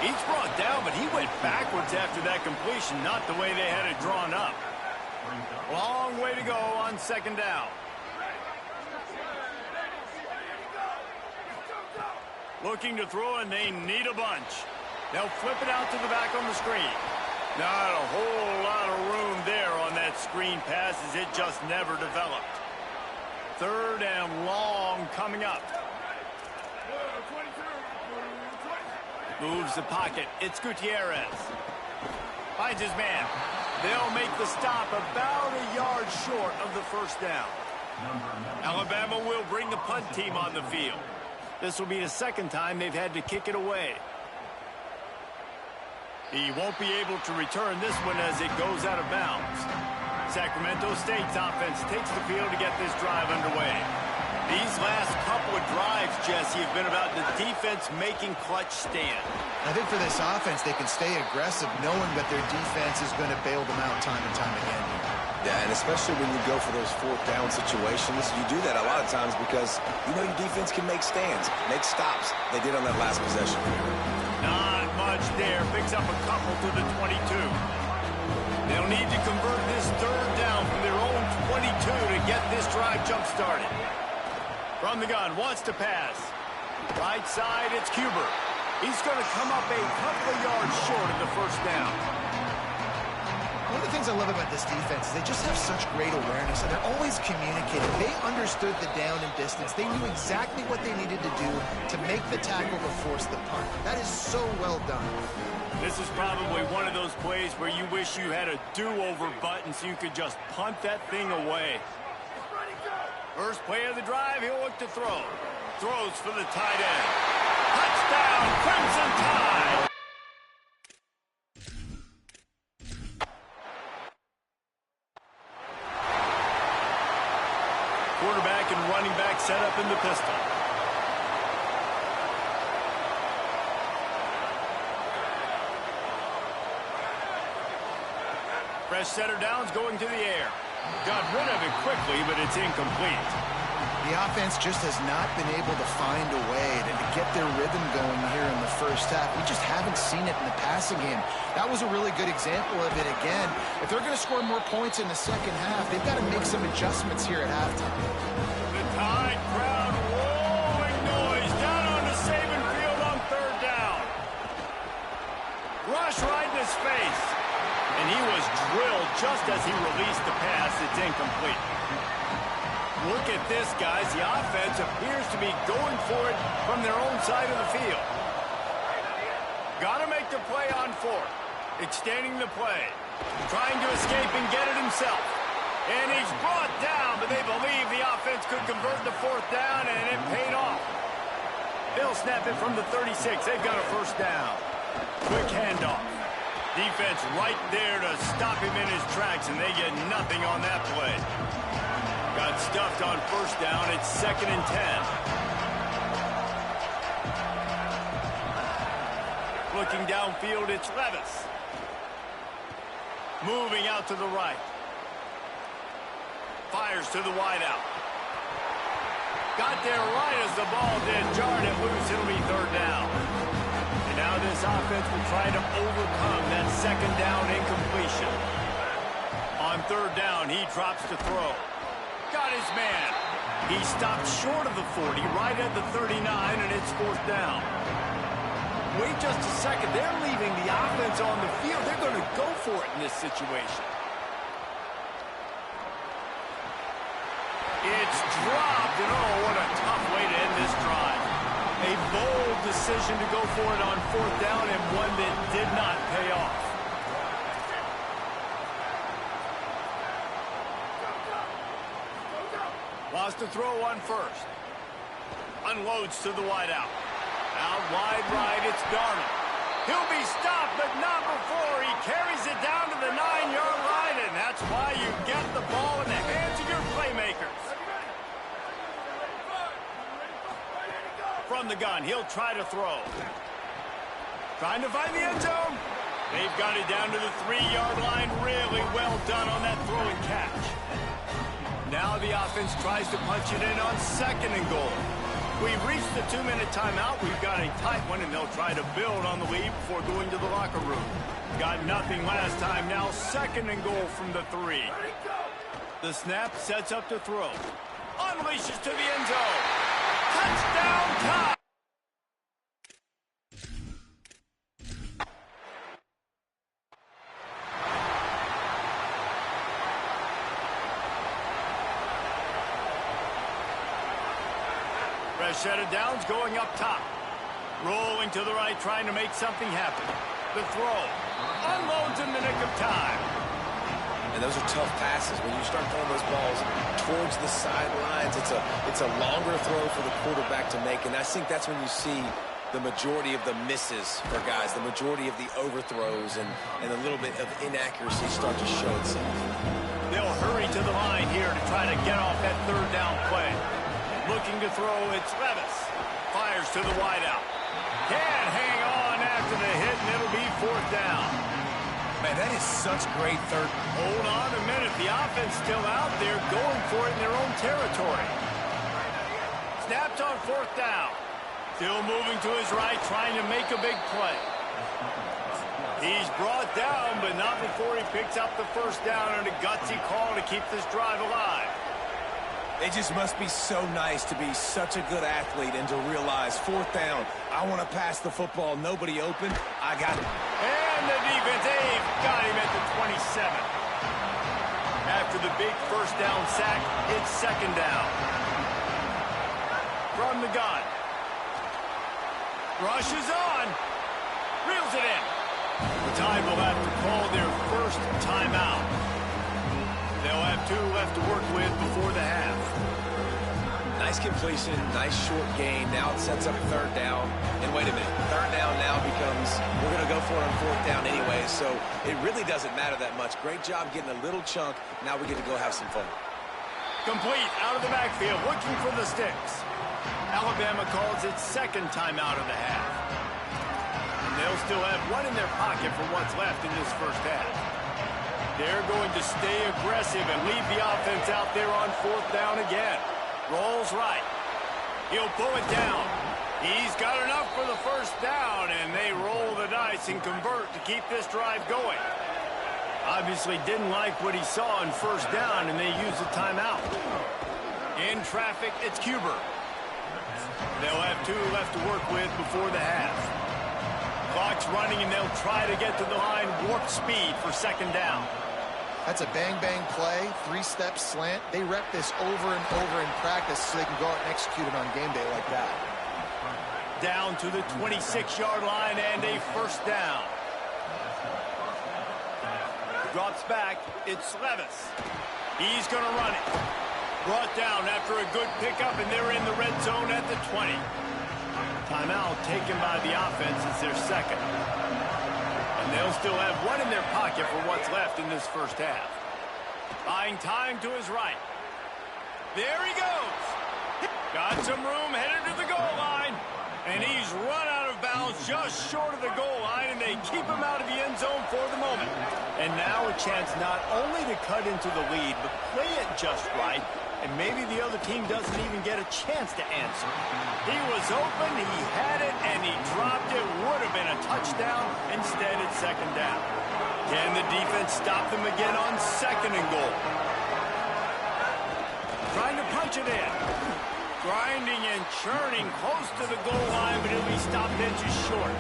He's brought down, but he went backwards after that completion, not the way they had it drawn up. Long way to go on 2nd down. Looking to throw, and they need a bunch. They'll flip it out to the back on the screen. Not a whole lot of room there on that screen pass as it just never developed. 3rd and long coming up. Moves the pocket. It's Gutierrez. Finds his man. They'll make the stop about a yard short of the 1st down. Alabama will bring the punt team on the field. This will be the 2nd time they've had to kick it away. He won't be able to return this one as it goes out of bounds. Sacramento State's offense takes the field to get this drive underway. These last couple of drives, Jesse, have been about the defense making clutch stand. I think for this offense, they can stay aggressive knowing that their defense is going to bail them out time and time again. Yeah, and especially when you go for those 4th down situations, you do that a lot of times because you know your defense can make stands, make stops. They did on that last possession. Not much there. Picks up a couple to the 22. They'll need to convert this 3rd down from their own 22 to get this drive jump-started. From From the gun, wants to pass. Right side, it's Cuber. He's going to come up a couple of yards short of the first down. One of the things I love about this defense is they just have such great awareness, and they're always communicating. They understood the down and distance. They knew exactly what they needed to do to make the tackle to force the punt. That is so well done. This is probably one of those plays where you wish you had a do-over button so you could just punt that thing away. First play of the drive, he'll look to throw. Throws for the tight end. Touchdown, Crimson Tide! Quarterback and running back set up in the pistol. Fresh setter downs going to the air. Got rid of it quickly, but it's incomplete. The offense just has not been able to find a way to get their rhythm going here in the first half. We just haven't seen it in the passing game. That was a really good example of it again. If they're going to score more points in the second half, they've got to make some adjustments here at halftime. The Tide crowd rolling noise down on the Saban field on third down. Rush right in his face. And he was drilled just as he released the pass. It's incomplete. Look at this, guys. The offense appears to be going for it from their own side of the field. Got to make the play on fourth. Extending the play. Trying to escape and get it himself. And he's brought down, but they believe the offense could convert the fourth down, and it paid off. They'll snap it from the 36. They've got a first down. Quick handoff. Defense right there to stop him in his tracks, and they get nothing on that play. Got stuffed on first down. It's 2nd and 10. Looking downfield, it's Levis. Moving out to the right. Fires to the wideout. Got there right as the ball did. Jarred it loose. It'll be third down. And now this offense will try to overcome that second down incompletion. On third down, he drops to throw. Got his man. He stopped short of the 40, right at the 39, and it's fourth down. Wait just a second. They're leaving the offense on the field. They're going to go for it in this situation. It's dropped, and oh, what a tough way to end this drive. A bold decision to go for it on fourth down, and one that did not pay off. Lost to throw on first. Unloads to the wideout. Out wide right, it's Darnold. He'll be stopped, but not before he carries it down to the 9-yard line, and that's why you get the ball in the hands of your playmakers. From the gun, he'll try to throw. Trying to find the end zone. They've got it down to the 3-yard line. Really well done on that throw and catch. Now the offense tries to punch it in on 2nd and goal. We've reached the 2-minute timeout. We've got a tight one, and they'll try to build on the lead before going to the locker room. Got nothing last time. Now 2nd and goal from the 3. The snap sets up to throw. Unleashes to the end zone. Touchdown, Tide! Fresh set of downs going up top. Rolling to the right, trying to make something happen. The throw. Unloads in the nick of time. And those are tough passes. When you start throwing those balls towards the sidelines, it's a longer throw for the quarterback to make. And I think that's when you see the majority of the misses for guys, the majority of the overthrows and a little bit of inaccuracy start to show itself. They'll hurry to the line here to try to get off that third down play. Looking to throw, it's Levis. Fires to the wideout. Can't hang on after the hit, and it'll be fourth down. Man, that is such great third. Hold on a minute. The offense still out there going for it in their own territory. Snapped on fourth down. Still moving to his right, trying to make a big play. He's brought down, but not before he picks up the first down, and a gutsy call to keep this drive alive. It just must be so nice to be such a good athlete and to realize 4th down, I want to pass the football, nobody open, I got it. And the defense, they've got him at the 27. After the big 1st down sack, it's 2nd down. From the gun. Rushes on. Reels it in. The Tide will have to call their first timeout. They'll have 2 left to work with before the half. Nice completion, nice short gain. Now it sets up 3rd down. And wait a minute, 3rd down now becomes, we're going to go for it on 4th down anyway, so it really doesn't matter that much. Great job getting a little chunk. Now we get to go have some fun. Complete out of the backfield, looking for the sticks. Alabama calls its 2nd timeout of the half. And they'll still have 1 in their pocket for what's left in this 1st half. They're going to stay aggressive and leave the offense out there on 4th down again. Rolls right. He'll pull it down. He's got enough for the 1st down, and they roll the dice and convert to keep this drive going. Obviously didn't like what he saw on 1st down, and they use a timeout. In traffic, it's Cuber. They'll have 2 left to work with before the half. Clock's running, and they'll try to get to the line warp speed for 2nd down. That's a bang-bang play, 3-step slant. They rep this over and over in practice so they can go out and execute it on game day like that. Down to the 26-yard line and a 1st down. Drops back. It's Levis. He's going to run it. Brought down after a good pickup, and they're in the red zone at the 20. Timeout taken by the offense. It's their 2nd. And they'll still have 1 in their pocket for what's left in this 1st half. Buying time to his right. There he goes. Got some room, headed to the goal line. And he's run out of bounds just short of the goal line, and they keep him out of the end zone for the moment. And now a chance not only to cut into the lead, but play it just right. And maybe the other team doesn't even get a chance to answer. He was open, he had it, and he dropped it. Would have been a touchdown. Instead, it's 2nd down. Can the defense stop them again on 2nd and goal? Trying to punch it in. Grinding and churning close to the goal line, but he'll be stopped inches short.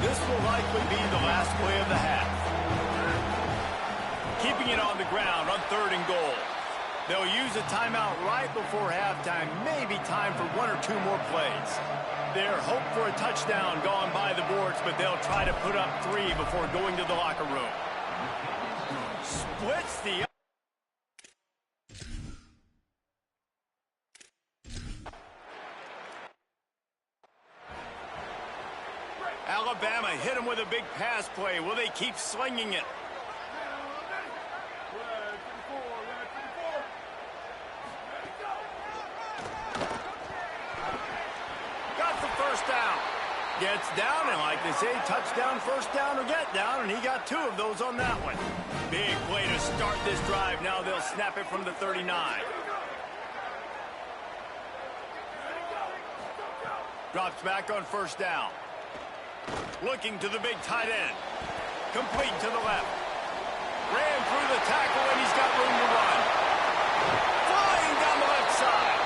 This will likely be the last play of the half. Keeping it on the ground on 3rd and goal. They'll use a timeout right before halftime. Maybe time for 1 or 2 more plays. Their hope for a touchdown gone by the boards, but they'll try to put up 3 before going to the locker room. Splits the... Alabama hit him with a big pass play. Will they keep slinging it? Down. Gets down, and like they say, touchdown, 1st down, or get down, and he got 2 of those on that one. Big play to start this drive. Now they'll snap it from the 39. Drops back on 1st down. Looking to the big tight end. Complete to the left. Ran through the tackle, and he's got room to run. Flying down the left side.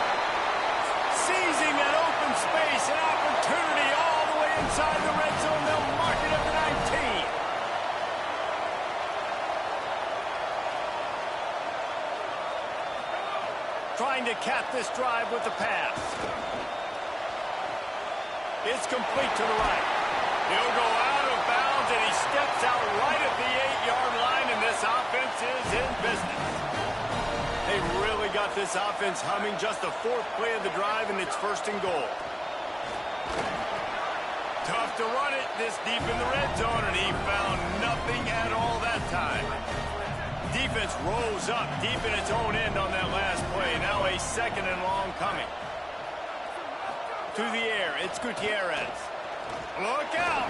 Seizing an open space, an opportunity all the way inside the red zone. They'll mark it at the 19. Trying to cap this drive with the pass. It's complete to the right. He'll go out of bounds, and he steps out right at the 8-yard line, and this offense is in business. They really got this offense humming. Just the 4th play of the drive, and it's 1st and goal. Tough to run it this deep in the red zone, and he found nothing at all that time. Defense rose up deep in its own end on that last play. Now a 2nd and long coming. To the air, it's Gutierrez. Look out!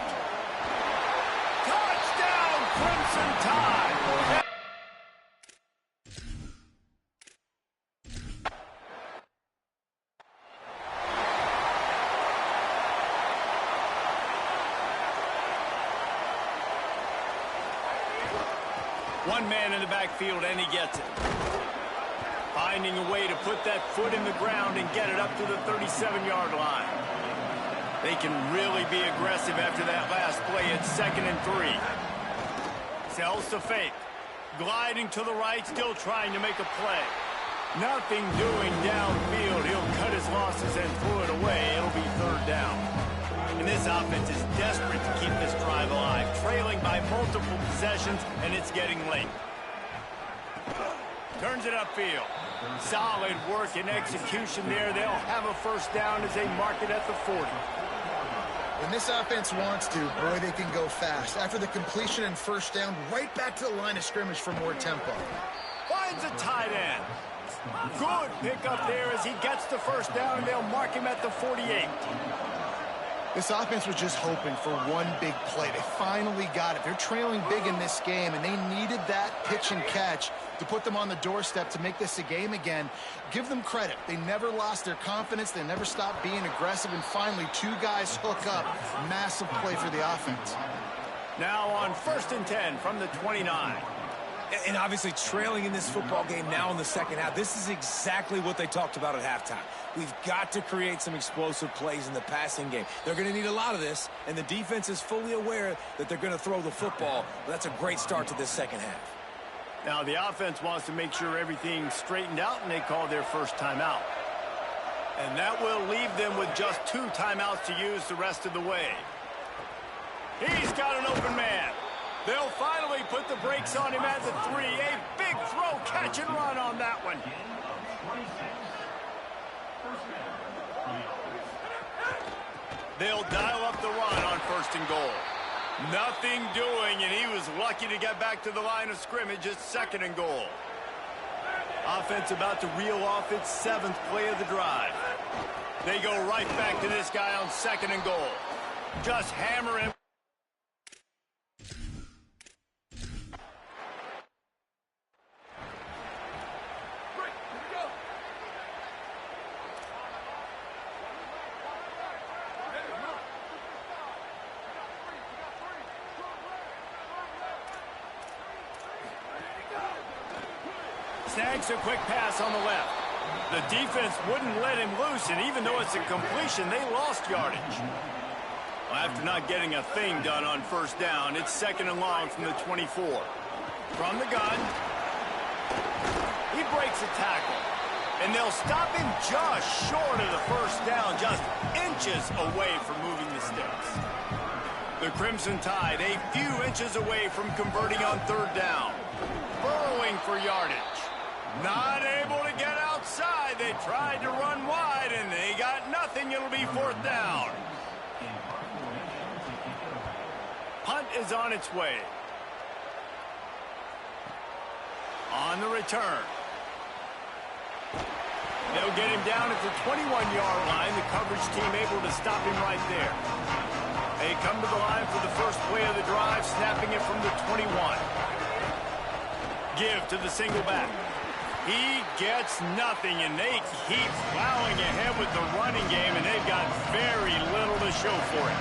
Touchdown, Crimson Tide! One man in the backfield, and he gets it. finding a way to put that foot in the ground and get it up to the 37-yard line. They can really be aggressive after that last play. It's 2nd and 3. Sells to fake. Gliding to the right, still trying to make a play. Nothing doing downfield. He'll cut his losses and throw it away. It'll be 3rd down. And this offense is desperate to keep this drive alive, trailing by multiple possessions, and it's getting late. Turns it upfield. Solid work and execution there. They'll have a 1st down as they mark it at the 40. When this offense wants to, boy, they can go fast. After the completion and 1st down, right back to the line of scrimmage for more tempo. Finds a tight end. Good pickup there as he gets the 1st down, and they'll mark him at the 48. This offense was just hoping for one big play. They finally got it. They're trailing big in this game, and they needed that pitch and catch to put them on the doorstep to make this a game again. Give them credit. They never lost their confidence. They never stopped being aggressive, and finally 2 guys hook up. Massive play for the offense. Now on 1st and 10 from the 29. And obviously trailing in this football game now in the second half. This is exactly what they talked about at halftime. We've got to create some explosive plays in the passing game. They're going to need a lot of this, and the defense is fully aware that they're going to throw the football. That's a great start to this second half. Now the offense wants to make sure everything's straightened out, and they call their 1st timeout. And that will leave them with just 2 timeouts to use the rest of the way. He's got an open man. They'll finally put the brakes on him at the 3. A big throw, catch and run on that one. They'll dial up the run on 1st and goal. Nothing doing, and he was lucky to get back to the line of scrimmage. It's 2nd and goal. Offense about to reel off its 7th play of the drive. They go right back to this guy on 2nd and goal. Just hammer him. Snags a quick pass on the left. The defense wouldn't let him loose, and even though it's a completion, they lost yardage. Well, after not getting a thing done on 1st down, it's 2nd and long from the 24. From the gun, he breaks a tackle, and they'll stop him just short of the 1st down, just inches away from moving the sticks. The Crimson Tide a few inches away from converting on 3rd down. Burrowing for yardage. Not able to get outside. They tried to run wide, and they got nothing. It'll be 4th down. Punt is on its way. On the return. They'll get him down at the 21-yard line. The coverage team able to stop him right there. They come to the line for the 1st play of the drive, snapping it from the 21. Give to the single back. He gets nothing, and they keep plowing ahead with the running game, and they've got very little to show for it.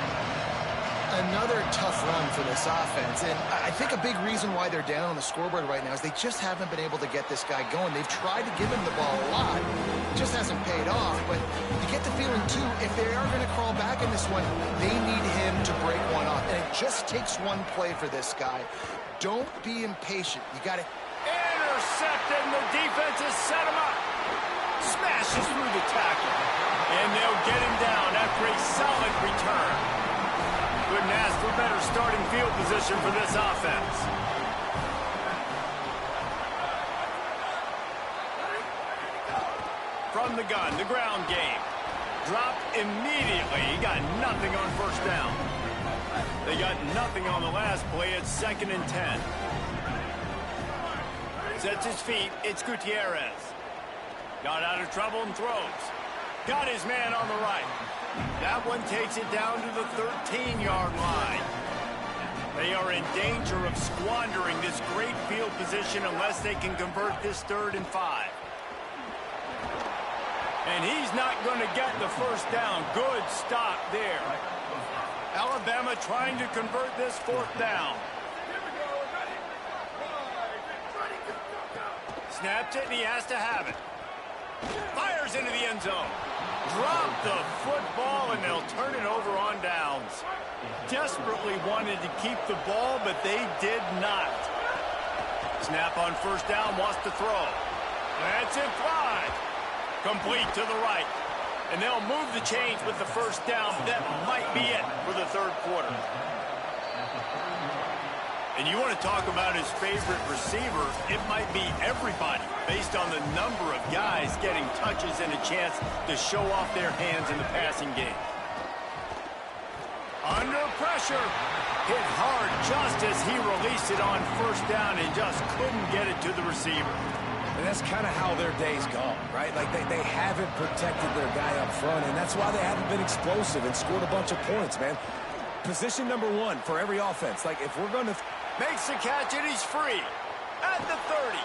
Another tough run for this offense, and I think a big reason why they're down on the scoreboard right now is they just haven't been able to get this guy going. They've tried to give him the ball a lot. It just hasn't paid off, but you get the feeling, too, if they are going to crawl back in this one, they need him to break one off, and it just takes one play for this guy. Don't be impatient. You got to... Intercepted, and the defense has set him up. Smashes through the tackle. And they'll get him down after a solid return. Couldn't ask for better starting field position for this offense. From the gun, the ground game. Dropped immediately. He got nothing on 1st down. They got nothing on the last play. It's 2nd and 10. Sets his feet. It's Gutierrez. Got out of trouble and throws. Got his man on the right. That one takes it down to the 13-yard line. They are in danger of squandering this great field position unless they can convert this 3rd and 5. And he's not going to get the 1st down. Good stop there. Alabama trying to convert this 4th down. Snaps it, and he has to have it. Fires into the end zone. Drop the football, and they'll turn it over on downs. Desperately wanted to keep the ball, but they did not. Snap on first down, wants to throw. That's it, fly. Complete to the right. And they'll move the chains with the first down. That might be it for the third quarter. And you want to talk about his favorite receiver, it might be everybody based on the number of guys getting touches and a chance to show off their hands in the passing game. Under pressure. Hit hard just as he released it on first down and just couldn't get it to the receiver. And that's kind of how their day's gone, right? Like they haven't protected their guy up front, and that's why they haven't been explosive and scored a bunch of points, man. Position number one for every offense. Like, if we're going to... Makes the catch, and he's free. At the 30.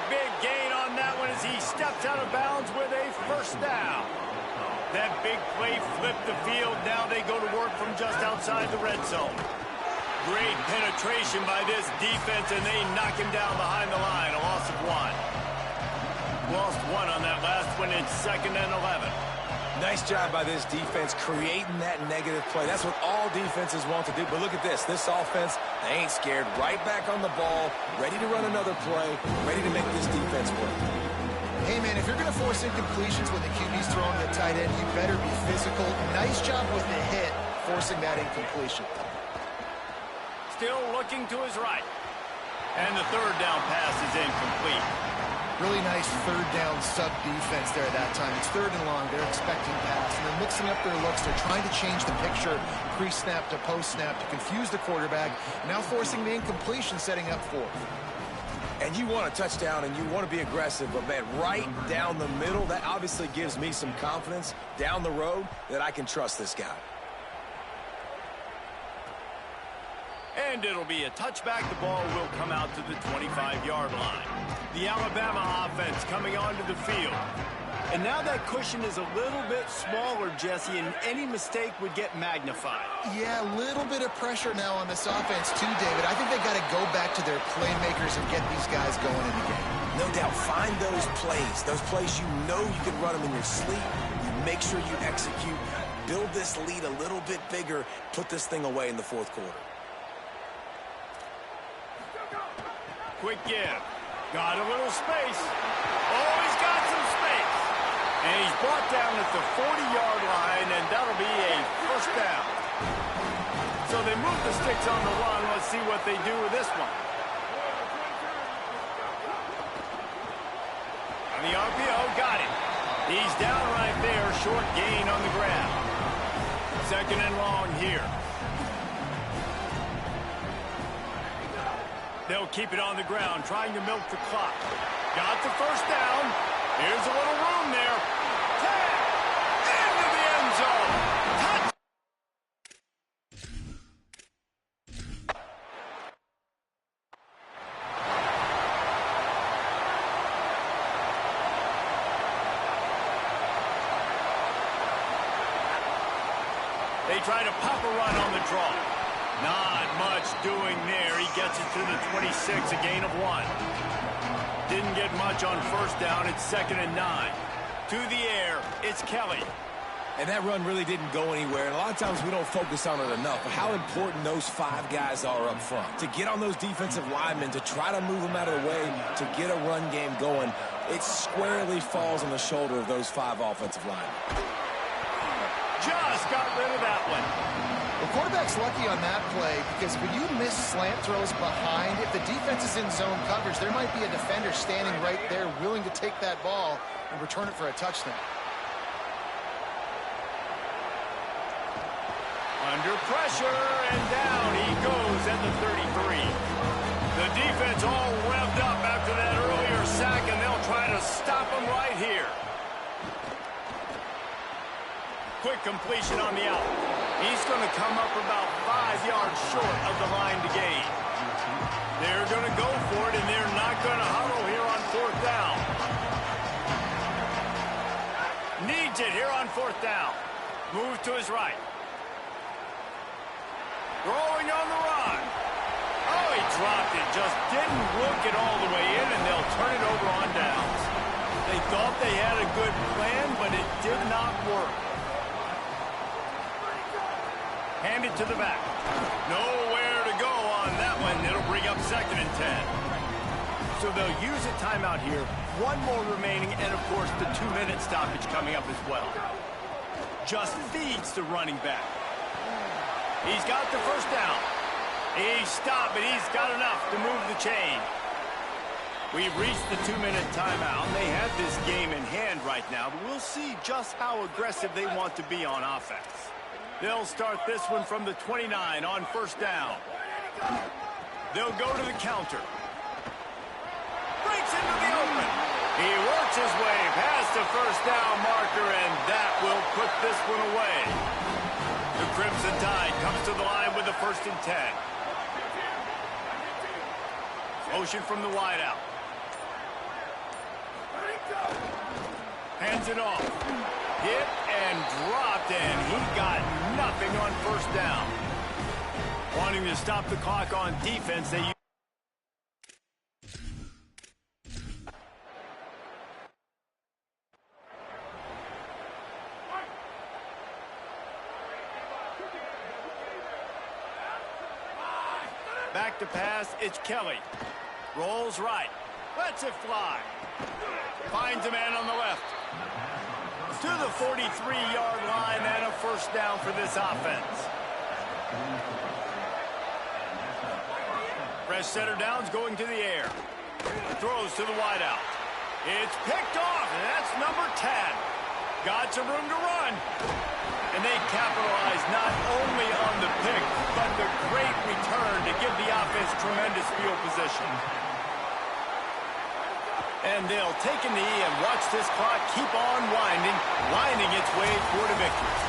Big gain on that one as he steps out of bounds with a first down. That big play flipped the field. Now they go to work from just outside the red zone. Great penetration by this defense, and they knock him down behind the line. A loss of 1. Lost 1 on that last one. It's 2nd and 11. Nice job by this defense creating that negative play. That's what all defenses want to do. But look at this. This offense, they ain't scared. Right back on the ball, ready to run another play, ready to make this defense work. Hey, man, if you're going to force incompletions when the QB's throwing the tight end, you better be physical. Nice job with the hit, forcing that incompletion. Still looking to his right. And the third down pass is incomplete. Really nice third down sub-defense there at that time. It's 3rd and long. They're expecting pass, and they're mixing up their looks. They're trying to change the picture pre-snap to post-snap to confuse the quarterback. Now forcing the incompletion, setting up 4th. And you want a touchdown, and you want to be aggressive, but, man, right down the middle, that obviously gives me some confidence down the road that I can trust this guy. And it'll be a touchback. The ball will come out to the 25-yard line. The Alabama offense coming onto the field. And now that cushion is a little bit smaller, Jesse, and any mistake would get magnified. Yeah, a little bit of pressure now on this offense too, David. I think they got to go back to their playmakers and get these guys going in the game. No doubt, find those plays you know you can run them in your sleep. You make sure you execute, build this lead a little bit bigger, put this thing away in the fourth quarter. Quick give. Got a little space. Oh, he's got some space. And he's brought down at the 40-yard line, and that'll be a first down. So they move the sticks on the run. Let's see what they do with this one. On the RPO, got it. He's down right there, short gain on the grab. 2nd and long here. They'll keep it on the ground, trying to milk the clock. Got the first down. Here's a little room there. 10. Into the end zone. Touch. They try to pop a run on the draw. Not much doing there. He gets it to the 26, a gain of 1. Didn't get much on first down. It's 2nd and 9. To the air, it's Kelly. And that run really didn't go anywhere. And a lot of times we don't focus on it enough. But how important those 5 guys are up front. To get on those defensive linemen, to try to move them out of the way, to get a run game going, it squarely falls on the shoulder of those 5 offensive linemen. Just got rid of that one. The quarterback's lucky on that play because when you miss slant throws behind, if the defense is in zone coverage, there might be a defender standing right there willing to take that ball and return it for a touchdown. Under pressure, and down he goes at the 33. The defense all revved up after that earlier sack, and they'll try to stop him right here. Quick completion on the out. He's going to come up about 5 yards short of the line to gain. They're going to go for it, and they're not going to huddle here on 4th down. Needs it here on 4th down. Move to his right. Rolling on the run. Oh, he dropped it. Just didn't look it all the way in, and they'll turn it over on downs. They thought they had a good plan, but it did not work. Hand it to the back. Nowhere to go on that one. It'll bring up 2nd and 10. So they'll use a timeout here. One more remaining, and of course the 2-minute stoppage coming up as well. Just feeds the running back. He's got the first down. He's stopped, but he's got enough to move the chain. We've reached the 2-minute timeout. They have this game in hand right now, but we'll see just how aggressive they want to be on offense. They'll start this one from the 29 on 1st down. They'll go to the counter. Breaks into the open. He works his way past the 1st down marker, and that will put this one away. The Crimson Tide comes to the line with the 1st and 10. Motion from the wideout. Hands it off. Hit and dropped, and he got nothing on 1st down. Wanting to stop the clock on defense, they back to pass, it's Kelly. Rolls right. Lets it fly. Finds a man on the left. To the 43-yard line and a 1st down for this offense. Fresh set of downs going to the air. Throws to the wideout. It's picked off, and that's number 10. Got some room to run. And they capitalize not only on the pick, but the great return to give the offense tremendous field position. And they'll take a knee and watch this clock keep on winding its way toward a victory.